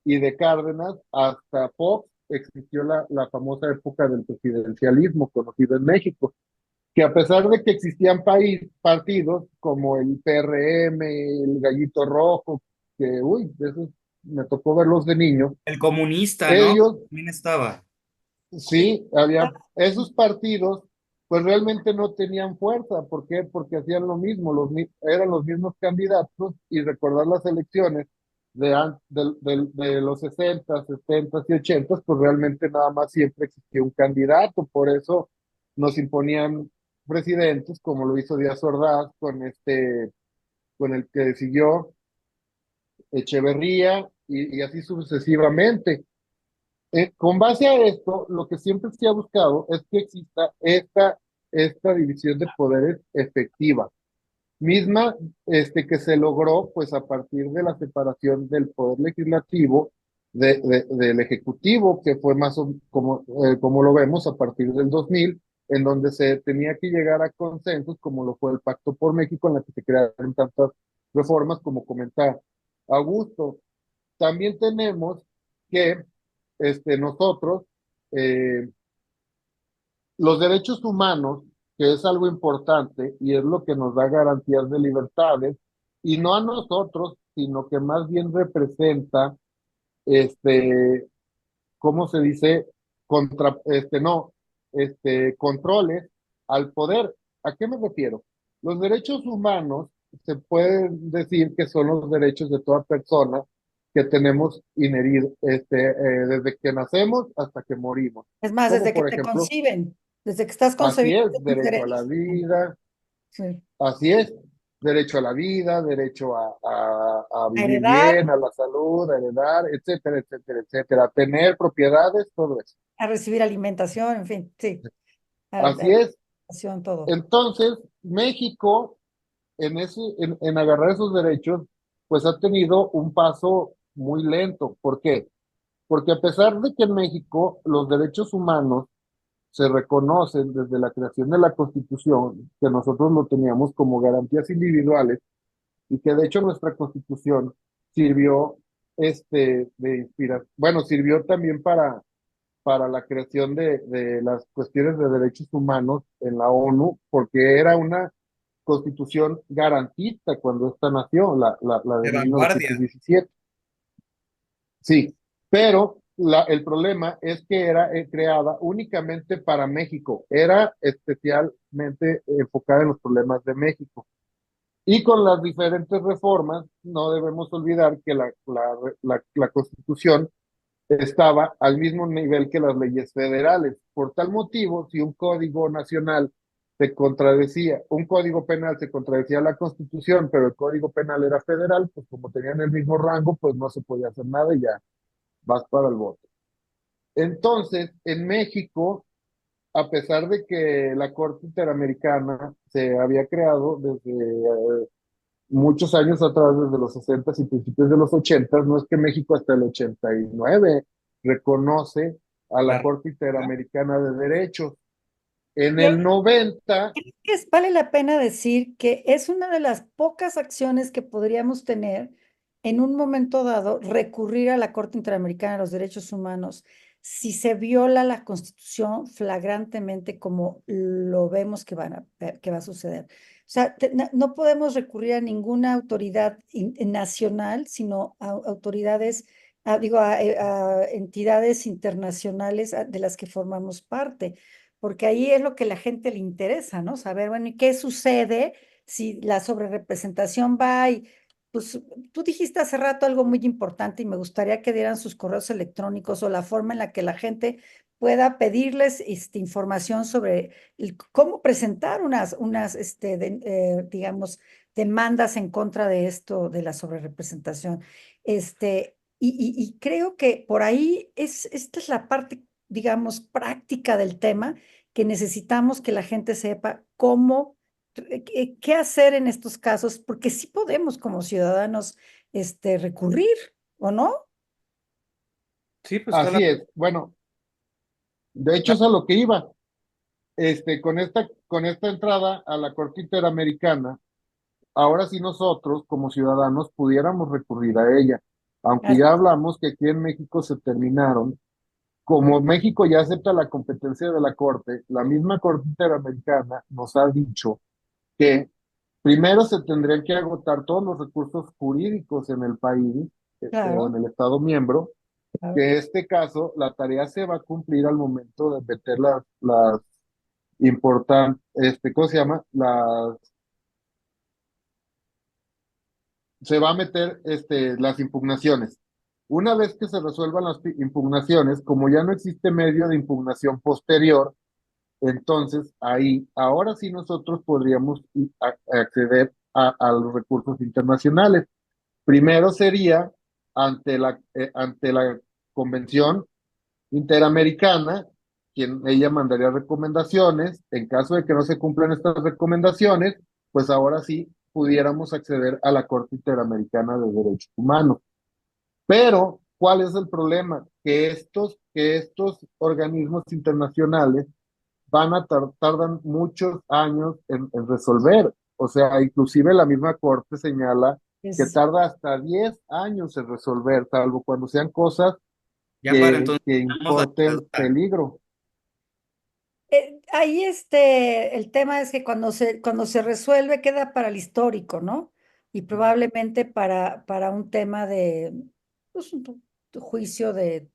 y de Cárdenas hasta Fox existió la famosa época del presidencialismo conocido en México, que a pesar de que existían partidos como el PRM, el Gallito Rojo, que, uy, de esos me tocó verlos de niño, El comunista, ¿no? ellos, También estaba. sí, esos partidos, pues realmente no tenían fuerza. ¿Por qué? Porque hacían lo mismo, eran los mismos candidatos, y recordar las elecciones de los 60, 70 y 80, pues realmente nada más siempre existía un candidato. Por eso nos imponían presidentes, como lo hizo Díaz Ordaz con el que siguió Echeverría, y así sucesivamente. Con base a esto, lo que siempre se ha buscado es que exista esta división de poderes efectiva, misma que se logró pues a partir de la separación del poder legislativo del ejecutivo, que fue como lo vemos a partir del 2000, en donde se tenía que llegar a consensos, como lo fue el Pacto por México, en la que se crearon tantas reformas como comenta Augusto. También tenemos que nosotros, eh, los derechos humanos, que es algo importante y es lo que nos da garantías de libertades, y no a nosotros, sino que más bien representa, este, ¿cómo se dice? No, controles al poder. ¿A qué me refiero? Los derechos humanos se pueden decir que son los derechos de toda persona que tenemos inherido, desde que nacemos hasta que morimos. es más, Como desde que por te ejemplo, conciben, desde que estás así concebido, es, tienes derecho a la derechos. vida, Sí. así es, derecho a la vida, derecho a A vivir heredar, bien, a la salud, a heredar, etcétera, etcétera, etcétera, a tener propiedades, todo eso. a recibir alimentación, en fin, sí, a Así es. educación, todo. Entonces, México, en agarrar esos derechos, pues ha tenido un paso muy lento. ¿Por qué? Porque a pesar de que en México los derechos humanos se reconocen desde la creación de la Constitución, que nosotros lo teníamos como garantías individuales, y que de hecho nuestra Constitución sirvió de inspiración, bueno, sirvió también para la creación de las cuestiones de derechos humanos en la ONU, porque era una constitución garantista cuando esta nació, la de De vanguardia. 1917. Sí, pero el problema es que era creada únicamente para México, era especialmente enfocada en los problemas de México. Y con las diferentes reformas, no debemos olvidar que la Constitución estaba al mismo nivel que las leyes federales. Por tal motivo, si un código nacional se contradecía, un código penal se contradecía a la Constitución, pero el código penal era federal, pues como tenían el mismo rango, pues no se podía hacer nada y ya vas para el voto. Entonces, en México, a pesar de que la Corte Interamericana se había creado desde muchos años atrás, desde los 60 y principios de los 80, no es que México hasta el 89 reconoce a la La- Corte Interamericana de Derechos. En Y ahí el 90, vale la pena decir que es una de las pocas acciones que podríamos tener en un momento dado, recurrir a la Corte Interamericana de los Derechos Humanos si se viola la Constitución flagrantemente como lo vemos que va a suceder. O sea, no podemos recurrir a ninguna autoridad nacional, sino a autoridades, a entidades internacionales de las que formamos parte, porque ahí es lo que a la gente le interesa, ¿no? Saber, bueno, ¿y qué sucede si la sobrerepresentación va y, pues, tú dijiste hace rato algo muy importante y me gustaría que dieran sus correos electrónicos o la forma en la que la gente pueda pedirles información sobre cómo presentar digamos, demandas en contra de esto, de la sobrerepresentación. Y creo que por ahí esta es la parte, digamos, práctica del tema, que necesitamos que la gente sepa cómo, qué hacer en estos casos, porque sí podemos como ciudadanos, recurrir, ¿o no? Sí, pues está así es. Bueno, de hecho es a lo que iba. Con esta entrada a la Corte Interamericana, ahora sí nosotros como ciudadanos pudiéramos recurrir a ella. Aunque Así ya hablamos que aquí en México se terminaron, como México ya acepta la competencia de la Corte, la misma Corte Interamericana nos ha dicho que primero se tendrían que agotar todos los recursos jurídicos en el país, o claro, en el Estado miembro, claro. que en este caso la tarea se va a cumplir al momento de meter las importantes, ¿cómo se llama? Se va a meter las impugnaciones. Una vez que se resuelvan las impugnaciones, como ya no existe medio de impugnación posterior, entonces ahí, ahora sí nosotros podríamos acceder a los recursos internacionales. Primero sería ante la Convención Interamericana, quien ella mandaría recomendaciones. En caso de que no se cumplan estas recomendaciones, pues ahora sí pudiéramos acceder a la Corte Interamericana de Derechos Humanos. Pero, ¿cuál es el problema? Que estos organismos internacionales tardan muchos años en resolver. O sea, inclusive la misma Corte señala que Es, tarda hasta 10 años en resolver, salvo cuando sean cosas ya para que, entonces que tenemos la importen dictadura. peligro. ahí el tema es que cuando se resuelve queda para el histórico, ¿no? Y probablemente para un tema de, pues, un juicio de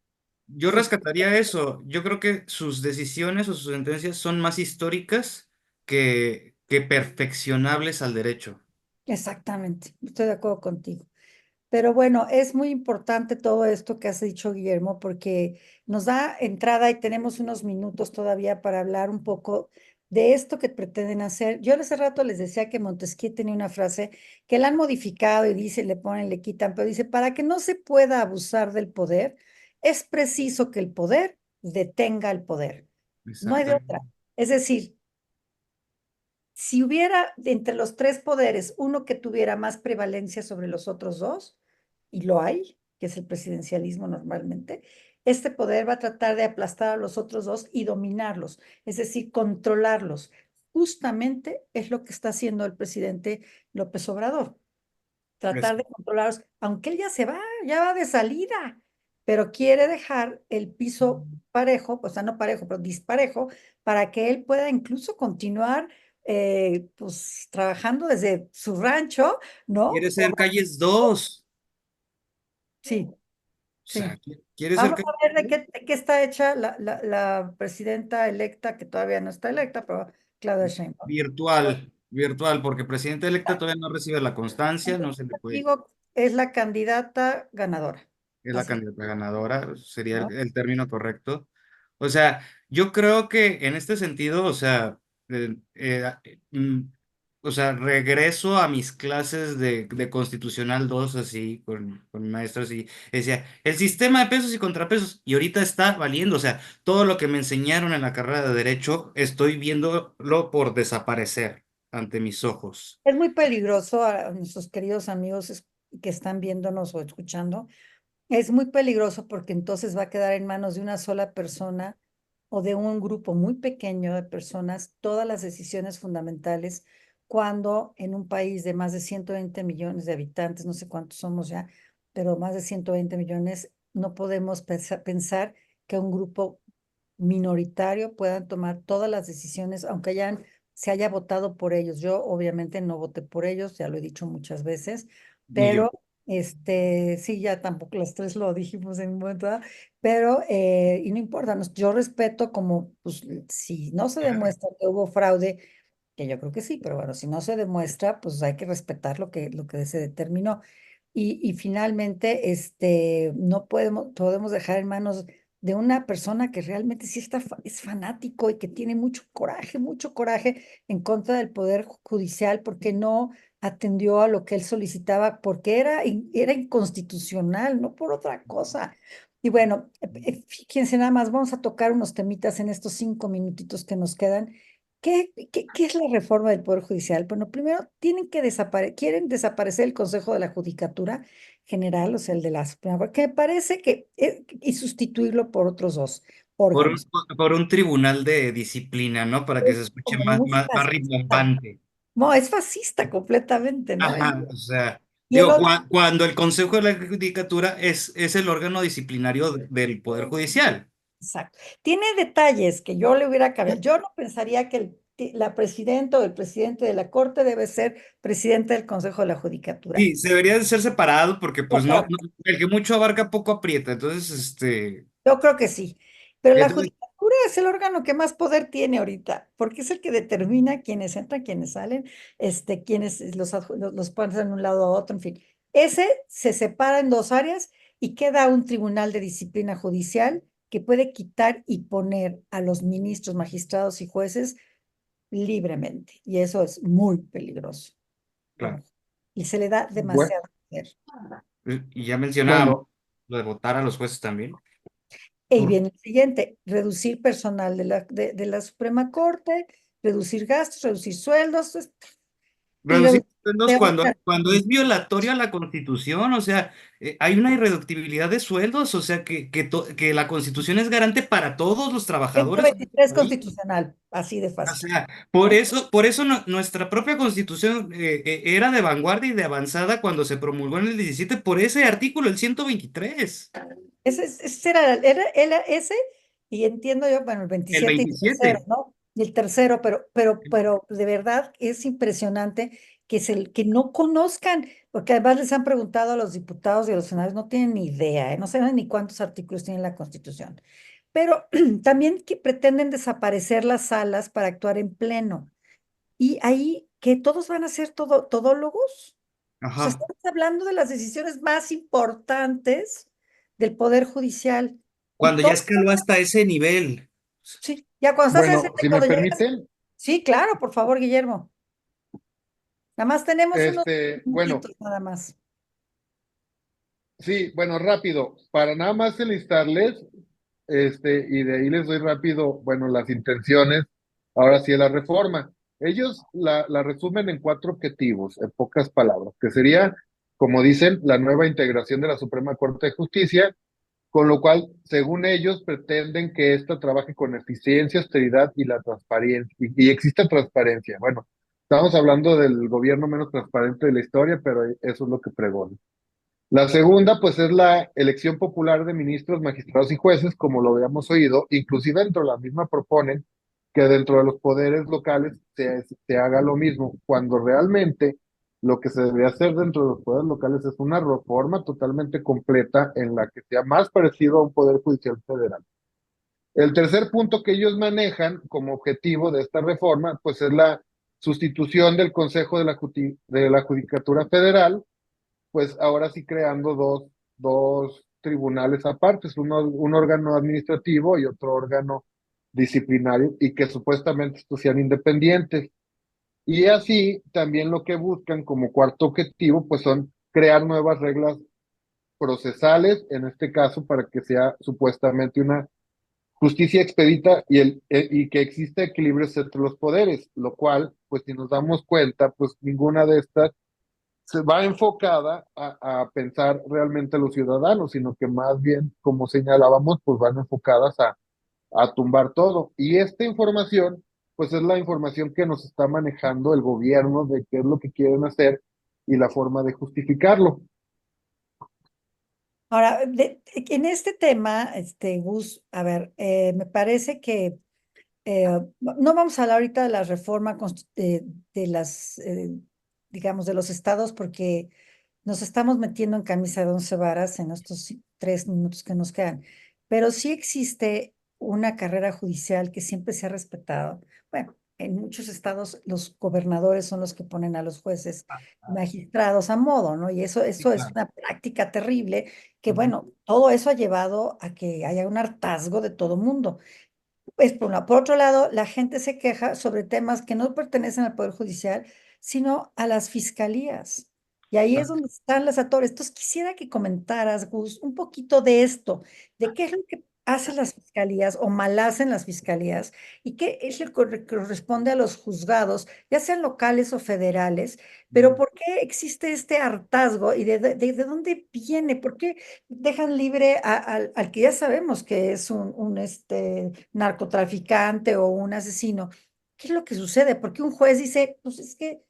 Yo rescataría eso. Yo creo que sus decisiones o sus sentencias son más históricas que perfeccionables al derecho. Exactamente, estoy de acuerdo contigo. Pero bueno, es muy importante todo esto que has dicho, Guillermo, porque nos da entrada y tenemos unos minutos todavía para hablar un poco de esto que pretenden hacer. Yo hace rato les decía que Montesquieu tenía una frase que la han modificado y dice, le ponen, le quitan, pero dice, para que no se pueda abusar del poder, es preciso que el poder detenga el poder. No hay de otra. Exactamente. Es decir, si hubiera entre los tres poderes uno que tuviera más prevalencia sobre los otros dos, y lo hay, que es el presidencialismo normalmente, este poder va a tratar de aplastar a los otros dos y dominarlos, es decir, controlarlos. Justamente es lo que está haciendo el presidente López Obrador, Es- tratar de controlarlos, aunque él ya se va, ya va de salida, pero quiere dejar el piso parejo, o sea, no parejo, pero disparejo, para que él pueda incluso continuar, pues, trabajando desde su rancho, ¿no? Quiere ser Calles 2. Sí, O sea, sí. quiere ser Vamos Calles a ver de 2. qué está hecha la presidenta electa, que todavía no está electa, pero Claudia Sheinbaum. Virtual. virtual, porque presidente electa todavía no recibe la constancia, no se le puede, Digo, es la candidata ganadora. es la Así, candidata ganadora, sería ¿no? el término correcto. O sea, yo creo que en este sentido, o sea, eh, eh, mm, o sea, regreso a mis clases de Constitucional 2 así, con maestros, y decía, el sistema de pesos y contrapesos, y ahorita está valiendo, o sea, todo lo que me enseñaron en la carrera de Derecho, estoy viéndolo por desaparecer ante mis ojos. Es muy peligroso a nuestros queridos amigos que están viéndonos o escuchando. Es muy peligroso porque entonces va a quedar en manos de una sola persona o de un grupo muy pequeño de personas todas las decisiones fundamentales cuando en un país de más de 120 millones de habitantes, no sé cuántos somos ya, pero más de 120 millones, no podemos pensar que un grupo minoritario puedan tomar todas las decisiones, aunque se haya votado por ellos. Yo obviamente no voté por ellos, ya lo he dicho muchas veces, Ni yo. pero sí, ya tampoco las tres lo dijimos en un momento dado, pero, y no importa, yo respeto como, pues, si no se demuestra que hubo fraude, que yo creo que sí, pero bueno, si no se demuestra, pues hay que respetar lo que se determinó. Y finalmente, no podemos dejar en manos de una persona que realmente sí es fanático y que tiene mucho coraje en contra del Poder Judicial porque no atendió a lo que él solicitaba, porque era inconstitucional, no por otra cosa. Y bueno, fíjense nada más, vamos a tocar unos temitas en estos 5 minutitos que nos quedan. ¿Qué es la reforma del Poder Judicial? Bueno, primero quieren desaparecer el Consejo de la Judicatura General, o sea, el de la Suprema Corte, que me parece y sustituirlo por otros dos Por órganos. por un tribunal de disciplina, ¿no? Para que Es se escuche como muy más fascista. rimbombante. No, es fascista completamente, ¿no? Ajá, o sea, Y el digo, otro, cuando el Consejo de la Judicatura es el órgano disciplinario del Poder Judicial. exacto. Tiene detalles que yo le hubiera cambiado. Yo no pensaría que la presidenta o el presidente de la Corte debe ser presidente del Consejo de la Judicatura. Sí, se debería de ser separado porque Yo pues creo, el que mucho abarca poco aprieta. Entonces, yo creo que sí. Pero la entonces, Judicatura es el órgano que más poder tiene ahorita, porque es el que determina quiénes entran, quiénes salen, quiénes los pasan de un lado a otro, en fin. Ese se separa en dos áreas y queda un tribunal de disciplina judicial que puede quitar y poner a los ministros, magistrados y jueces libremente. Y eso es muy peligroso, claro. ¿no? Y se le da Bueno, demasiado poder. Y ya mencionábamos bueno, lo de votar a los jueces también. Y viene el siguiente, reducir personal de la Suprema Corte, reducir gastos, reducir sueldos y Reducir reducir sueldos cuando es violatorio a la Constitución, o sea, hay una irreductibilidad de sueldos, o sea, que la Constitución es garante para todos los trabajadores del 123 país. constitucional, así de O fácil, sea, ¿no? por eso nuestra propia Constitución era de vanguardia y de avanzada cuando se promulgó en el 17 por ese artículo, el 123, Ese era ese, y entiendo yo, bueno, el el 27 y el tercero, 27. ¿no? Y el tercero, pero de verdad es impresionante que no conozcan, porque además les han preguntado a los diputados y a los senadores, no tienen ni idea, ¿eh? No saben ni cuántos artículos tiene la Constitución. Pero también que pretenden desaparecer las salas para actuar en pleno. Y ahí que todos van a ser todólogos. O sea, Ajá. estamos hablando de las decisiones más importantes del Poder Judicial. Y Cuando ya todo, escaló hasta ese nivel. sí, ya cuando estás bueno, si me cuando llegas, permiten, sí, claro, por favor, Guillermo. Nada más tenemos unos bueno, minutitos, nada más. sí, bueno, rápido, para nada más enlistarles, y de ahí les doy rápido, bueno, las intenciones, ahora sí de la reforma. Ellos la resumen en cuatro objetivos, en pocas palabras, que sería, como dicen, la nueva integración de la Suprema Corte de Justicia, con lo cual, según ellos, pretenden que ésta trabaje con eficiencia, austeridad y la transparencia, y exista transparencia. Bueno, estamos hablando del gobierno menos transparente de la historia, pero eso es lo que pregona. La segunda, pues, es la elección popular de ministros, magistrados y jueces, como lo habíamos oído, inclusive dentro de la misma proponen que dentro de los poderes locales se haga lo mismo, cuando realmente lo que se debería hacer dentro de los poderes locales es una reforma totalmente completa en la que sea más parecido a un poder judicial federal. El tercer punto que ellos manejan como objetivo de esta reforma, pues es la sustitución del Consejo de la Judicatura Federal, pues ahora sí creando dos tribunales apartes, un órgano administrativo y otro órgano disciplinario, y que supuestamente estos sean independientes. Y así también lo que buscan como cuarto objetivo, pues son crear nuevas reglas procesales, en este caso, para que sea supuestamente una justicia expedita y que exista equilibrios entre los poderes, lo cual, pues si nos damos cuenta, pues ninguna de estas se va enfocada a pensar realmente a los ciudadanos, sino que más bien, como señalábamos, pues van enfocadas a tumbar todo. Y esta información, pues es la información que nos está manejando el gobierno de qué es lo que quieren hacer y la forma de justificarlo. Ahora, en este tema, Gus, a ver, me parece que no vamos a hablar ahorita de la reforma de las, digamos, de los estados, porque nos estamos metiendo en camisa de once varas en estos 3 minutos que nos quedan. Pero sí existe una carrera judicial que siempre se ha respetado. Bueno, en muchos estados los gobernadores son los que ponen a los jueces y magistrados a modo, ¿no? Y eso, Sí, eso es claro. una práctica terrible que, Ujú. bueno, todo eso ha llevado a que haya un hartazgo de todo mundo. Pues por por otro lado, la gente se queja sobre temas que no pertenecen al Poder Judicial, sino a las fiscalías. Y ahí es donde están las atores. Entonces, quisiera que comentaras, Gus, un poquito de esto, de qué es lo que hacen las fiscalías o mal hacen las fiscalías y qué es lo que corresponde a los juzgados, ya sean locales o federales, pero Ujú. por qué existe este hartazgo y de dónde viene, por qué dejan libre al que ya sabemos que es un narcotraficante o un asesino. ¿Qué es lo que sucede? Porque un juez dice, pues es que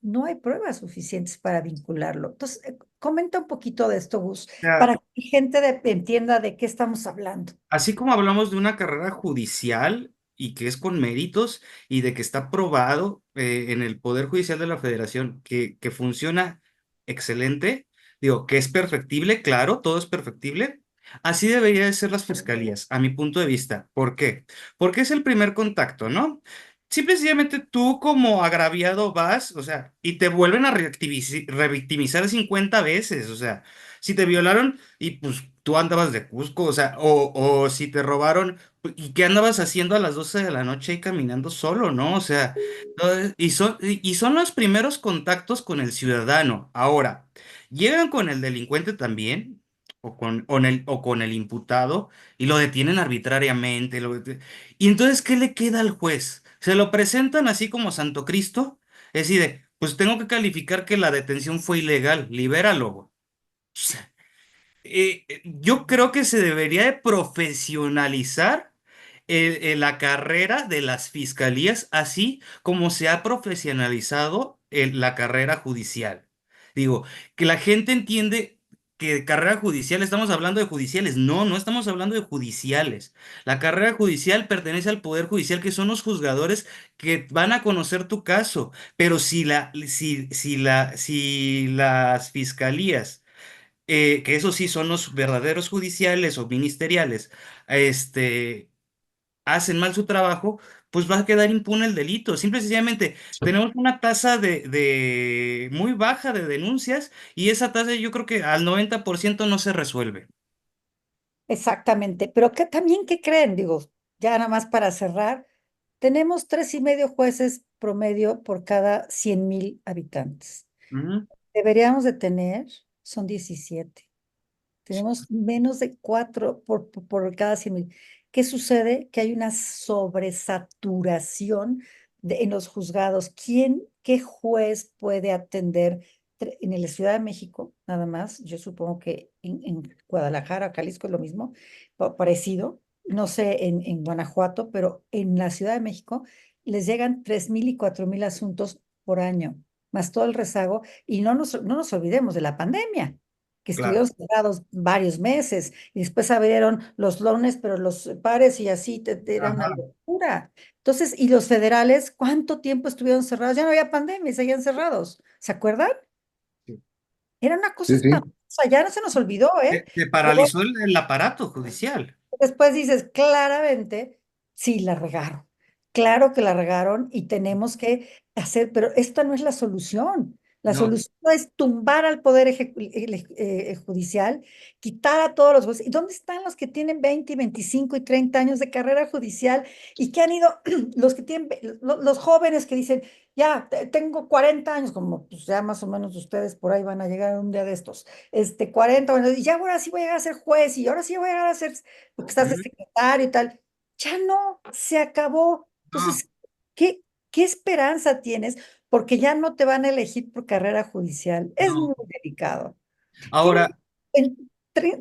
no hay pruebas suficientes para vincularlo. Entonces, comenta un poquito de esto, Gus, Ya, para que la gente entienda de qué estamos hablando. así como hablamos de una carrera judicial y que es con méritos y de que está probado en el Poder Judicial de la Federación que funciona excelente, digo, que es perfectible, claro, todo es perfectible, así deberían de ser las fiscalías, a mi punto de vista. ¿Por qué? Porque es el primer contacto, ¿no? Simple y sencillamente tú como agraviado vas, o sea, y te vuelven a revictimizar 50 veces, o sea, si te violaron y pues tú andabas de Cusco, o sea, o si te robaron, ¿y qué andabas haciendo a las 12 de la noche ahí caminando solo, ¿no? O sea, y son los primeros contactos con el ciudadano. Ahora, llegan con el delincuente también, o con el imputado, y lo detienen arbitrariamente. Y entonces, ¿qué le queda al juez? Se lo presentan así como Santo Cristo, es decir, pues tengo que calificar que la detención fue ilegal, libéralo. Yo creo que se debería de profesionalizar la carrera de las fiscalías, así como se ha profesionalizado la carrera judicial. Digo, que la gente entiende que carrera judicial, estamos hablando de judiciales. No, no estamos hablando de judiciales. La carrera judicial pertenece al Poder Judicial, que son los juzgadores que van a conocer tu caso. Pero si las fiscalías que eso sí son los verdaderos judiciales o ministeriales, este, hacen mal su trabajo, pues va a quedar impune el delito. Simple y sencillamente tenemos una tasa de muy baja de denuncias y esa tasa yo creo que al 90% no se resuelve. Exactamente. Pero que, también, ¿qué creen? Digo, ya nada más para cerrar, tenemos 3,5 jueces promedio por cada 100,000 habitantes. Ujú. Deberíamos de tener, son 17. Tenemos menos de 4 por cada 100,000. ¿Qué sucede? Que hay una sobresaturación en los juzgados. Qué juez puede atender en la Ciudad de México, nada más? Yo supongo que en Guadalajara, Jalisco es lo mismo, parecido. No sé en Guanajuato, pero en la Ciudad de México les llegan 3,000 y 4,000 asuntos por año, más todo el rezago. Y no nos olvidemos de la pandemia, que estuvieron Claro. cerrados varios meses y después abrieron los lones, pero los pares y así era una Ajá. locura. Entonces, ¿y los federales cuánto tiempo estuvieron cerrados? Ya no había pandemia, seguían cerrados. ¿Se acuerdan? Sí. Era una cosa Sí, sí. espantosa, ya no se nos olvidó, ¿eh? Se Pero paralizó el aparato judicial. después dices claramente, sí, la regaron. claro que la regaron y tenemos que hacer, pero esta no es la solución. La No, solución no es tumbar al poder judicial, quitar a todos los jueces. ¿Y dónde están los que tienen 20, y 25 y 30 años de carrera judicial y que han ido, los que tienen, los jóvenes que dicen, ya, tengo 40 años, como pues ya más o menos ustedes por ahí van a llegar un día de estos, 40, bueno, y ya ahora sí voy a llegar a ser juez y ahora sí voy a llegar a ser, porque estás de ujú, secretario y tal. Ya no, se acabó. no. Entonces, ¿qué esperanza tienes? Porque ya no te van a elegir por carrera judicial. Es No. muy delicado. ¿Quieres Ahora, en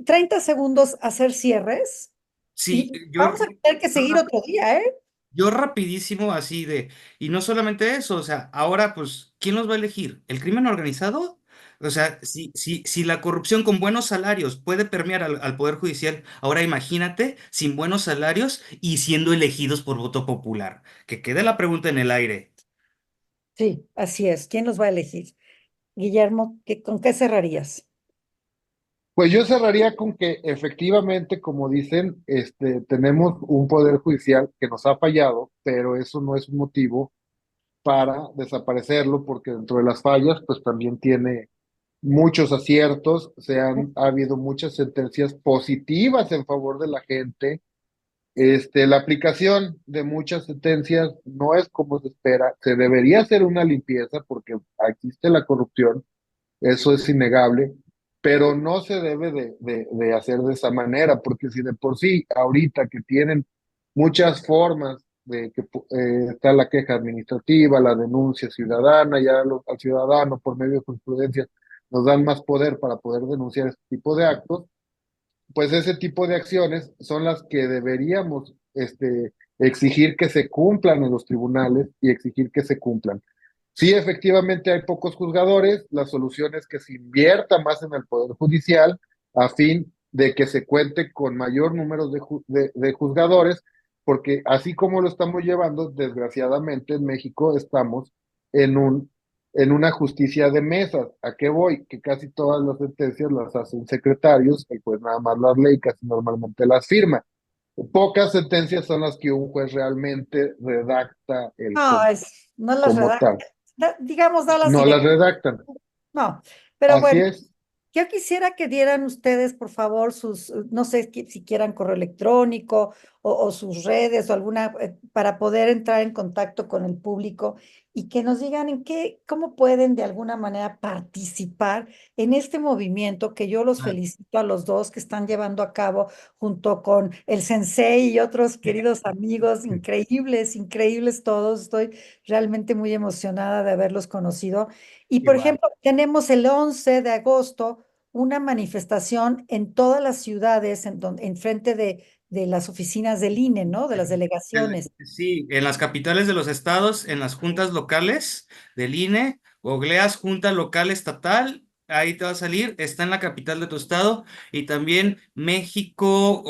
30 segundos hacer cierres? sí, Y vamos a tener que seguir otro día, ¿eh? yo rapidísimo así de, y no solamente eso, o sea, ahora pues, ¿quién los va a elegir? ¿El crimen organizado? O sea, si la corrupción con buenos salarios puede permear al Poder Judicial, ahora imagínate sin buenos salarios y siendo elegidos por voto popular. Que quede la pregunta en el aire. Sí, así es. ¿Quién los va a elegir? Guillermo, ¿con qué cerrarías? Pues yo cerraría con que efectivamente, como dicen, tenemos un poder judicial que nos ha fallado, pero eso no es un motivo para desaparecerlo, porque dentro de las fallas, pues también tiene muchos aciertos, ha habido muchas sentencias positivas en favor de la gente. La aplicación de muchas sentencias no es como se espera, se debería hacer una limpieza porque existe la corrupción, eso es innegable, pero no se debe de hacer de esa manera, porque si de por sí, ahorita que tienen muchas formas de que está la queja administrativa, la denuncia ciudadana, ya al ciudadano por medio de jurisprudencia nos dan más poder para poder denunciar este tipo de actos, pues ese tipo de acciones son las que deberíamos exigir que se cumplan en los tribunales y exigir que se cumplan. Sí, efectivamente hay pocos juzgadores, la solución es que se invierta más en el Poder Judicial a fin de que se cuente con mayor número de juzgadores, porque así como lo estamos llevando, desgraciadamente en México estamos en en una justicia de mesas. ¿A qué voy? Que casi todas las sentencias las hacen secretarios, y pues nada más las lee y casi normalmente las firma. Pocas sentencias son las que un juez realmente redacta No, no las como redacta, tal. digamos, da las No las directrices. redactan. No, pero Así bueno. es. Yo quisiera que dieran ustedes, por favor, sus, no sé si quieran correo electrónico o sus redes o alguna, para poder entrar en contacto con el público y que nos digan cómo pueden de alguna manera participar en este movimiento que yo los Ah, felicito a los dos que están llevando a cabo junto con el Sensei y otros queridos amigos, increíbles, increíbles todos. Estoy realmente muy emocionada de haberlos conocido. Y por igual. ejemplo, tenemos el 11 de agosto una manifestación en todas las ciudades, en frente de las oficinas del INE, ¿no? De las delegaciones. Sí, en las capitales de los estados, en las juntas locales del INE, googleas Junta Local Estatal, ahí te va a salir, está en la capital de tu estado, y también México,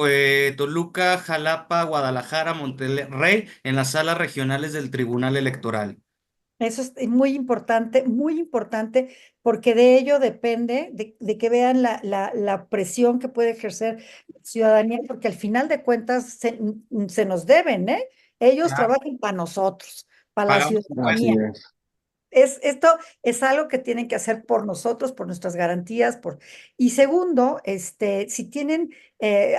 Toluca, Jalapa, Guadalajara, Monterrey, en las salas regionales del Tribunal Electoral. Eso es muy importante, porque de ello depende de que vean la presión que puede ejercer la ciudadanía, porque al final de cuentas se nos deben, ¿eh? Ellos Claro. trabajan para nosotros, para la Pagamos Así ciudadanía. impuestos. es. Esto es algo que tienen que hacer por nosotros, por nuestras garantías, y segundo, si tienen,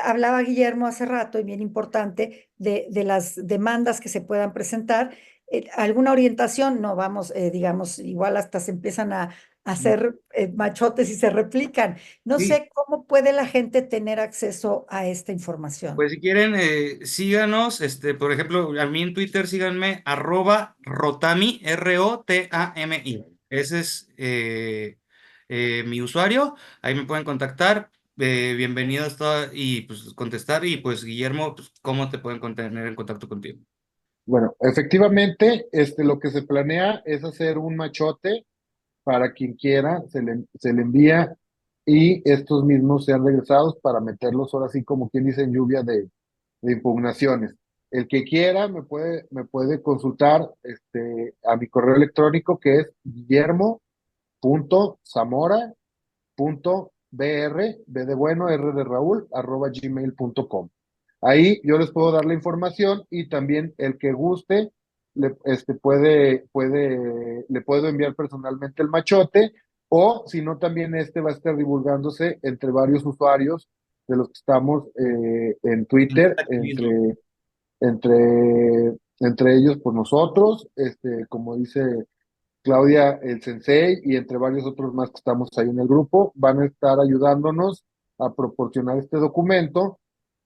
hablaba Guillermo hace rato, y bien importante, de las demandas que se puedan presentar, alguna orientación, no vamos, digamos, igual hasta se empiezan a hacer machotes y se replican. No Sí, sé cómo puede la gente tener acceso a esta información. pues si quieren, síganos, por ejemplo, a mí en Twitter síganme, @Rotami, Rotami. Ese es mi usuario, ahí me pueden contactar, bienvenidos y pues contestar, y pues Guillermo, pues, ¿cómo te pueden tener en contacto contigo? Bueno, efectivamente, lo que se planea es hacer un machote para quien quiera, se le envía y estos mismos sean regresados para meterlos ahora sí como quien dice en lluvia de impugnaciones. El que quiera me puede consultar a mi correo electrónico que es guillermo.zamora.br, B de bueno, R de Raúl, @gmail.com. Ahí yo les puedo dar la información y también el que guste le puedo enviar personalmente el machote, o si no, también va a estar divulgándose entre varios usuarios de los que estamos en Twitter, Activismo. entre ellos, por nosotros, como dice Claudia, el sensei, y entre varios otros más que estamos ahí en el grupo, van a estar ayudándonos a proporcionar este documento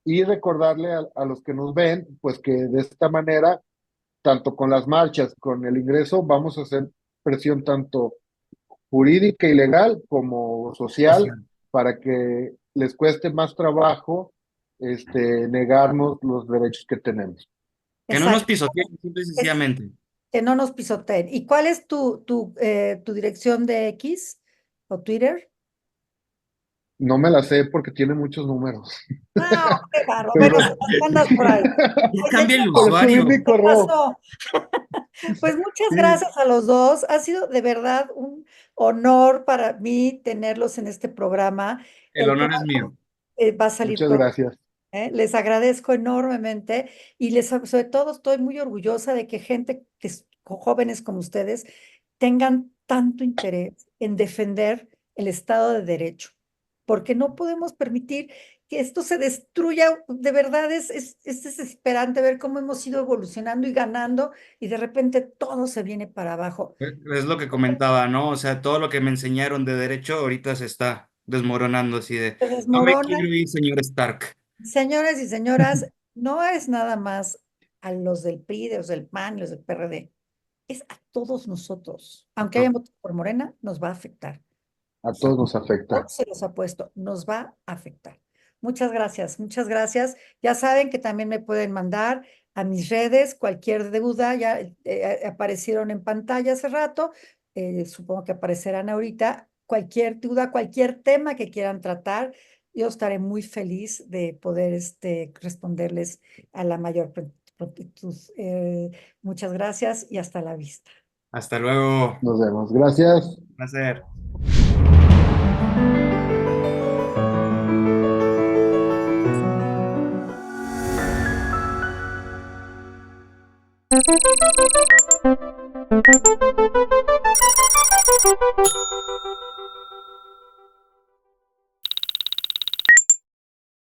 y recordarle a los que nos ven, pues que de esta manera, tanto con las marchas, con el ingreso, vamos a hacer presión tanto jurídica y legal como social Social. para que les cueste más trabajo negarnos los derechos que tenemos. Que no nos Exacto. pisoteen, simple y Es sencillamente. que no nos pisoteen. ¿Y cuál es tu dirección de X o Twitter? No me la sé porque tiene muchos números, No, qué bárbaro. Bueno, pero se las mandas por ahí. Ya Oye, cambia el por subir usuario. mi ¿qué correo. pasó? Pues muchas Sí, gracias a los dos. Ha sido de verdad un honor para mí tenerlos en este programa. El El honor es programa mío. va a salir muchas pronto. gracias. Les agradezco enormemente y sobre todo estoy muy orgullosa de que gente jóvenes como ustedes tengan tanto interés en defender el Estado de Derecho, porque no podemos permitir que esto se destruya. De verdad es desesperante ver cómo hemos ido evolucionando y ganando y de repente todo se viene para abajo. Es lo que comentaba, ¿no? O sea, todo lo que me enseñaron de derecho ahorita se está desmoronando así de, Se no me desmorona. quiero ir, señor Stark. Señores y señoras, no es nada más a los del PRI, de los del PAN, los del PRD, es a todos nosotros. Aunque hayan votado por Morena, nos va a afectar. A Sí, todos nos afecta. todo se los ha puesto, nos va a afectar. Muchas gracias, muchas gracias. Ya saben que también me pueden mandar a mis redes cualquier duda, ya aparecieron en pantalla hace rato, supongo que aparecerán ahorita. Cualquier duda, cualquier tema que quieran tratar, yo estaré muy feliz de poder responderles a la mayor prontitud. Muchas gracias y hasta la vista. Hasta luego. Nos vemos. Gracias. Un placer.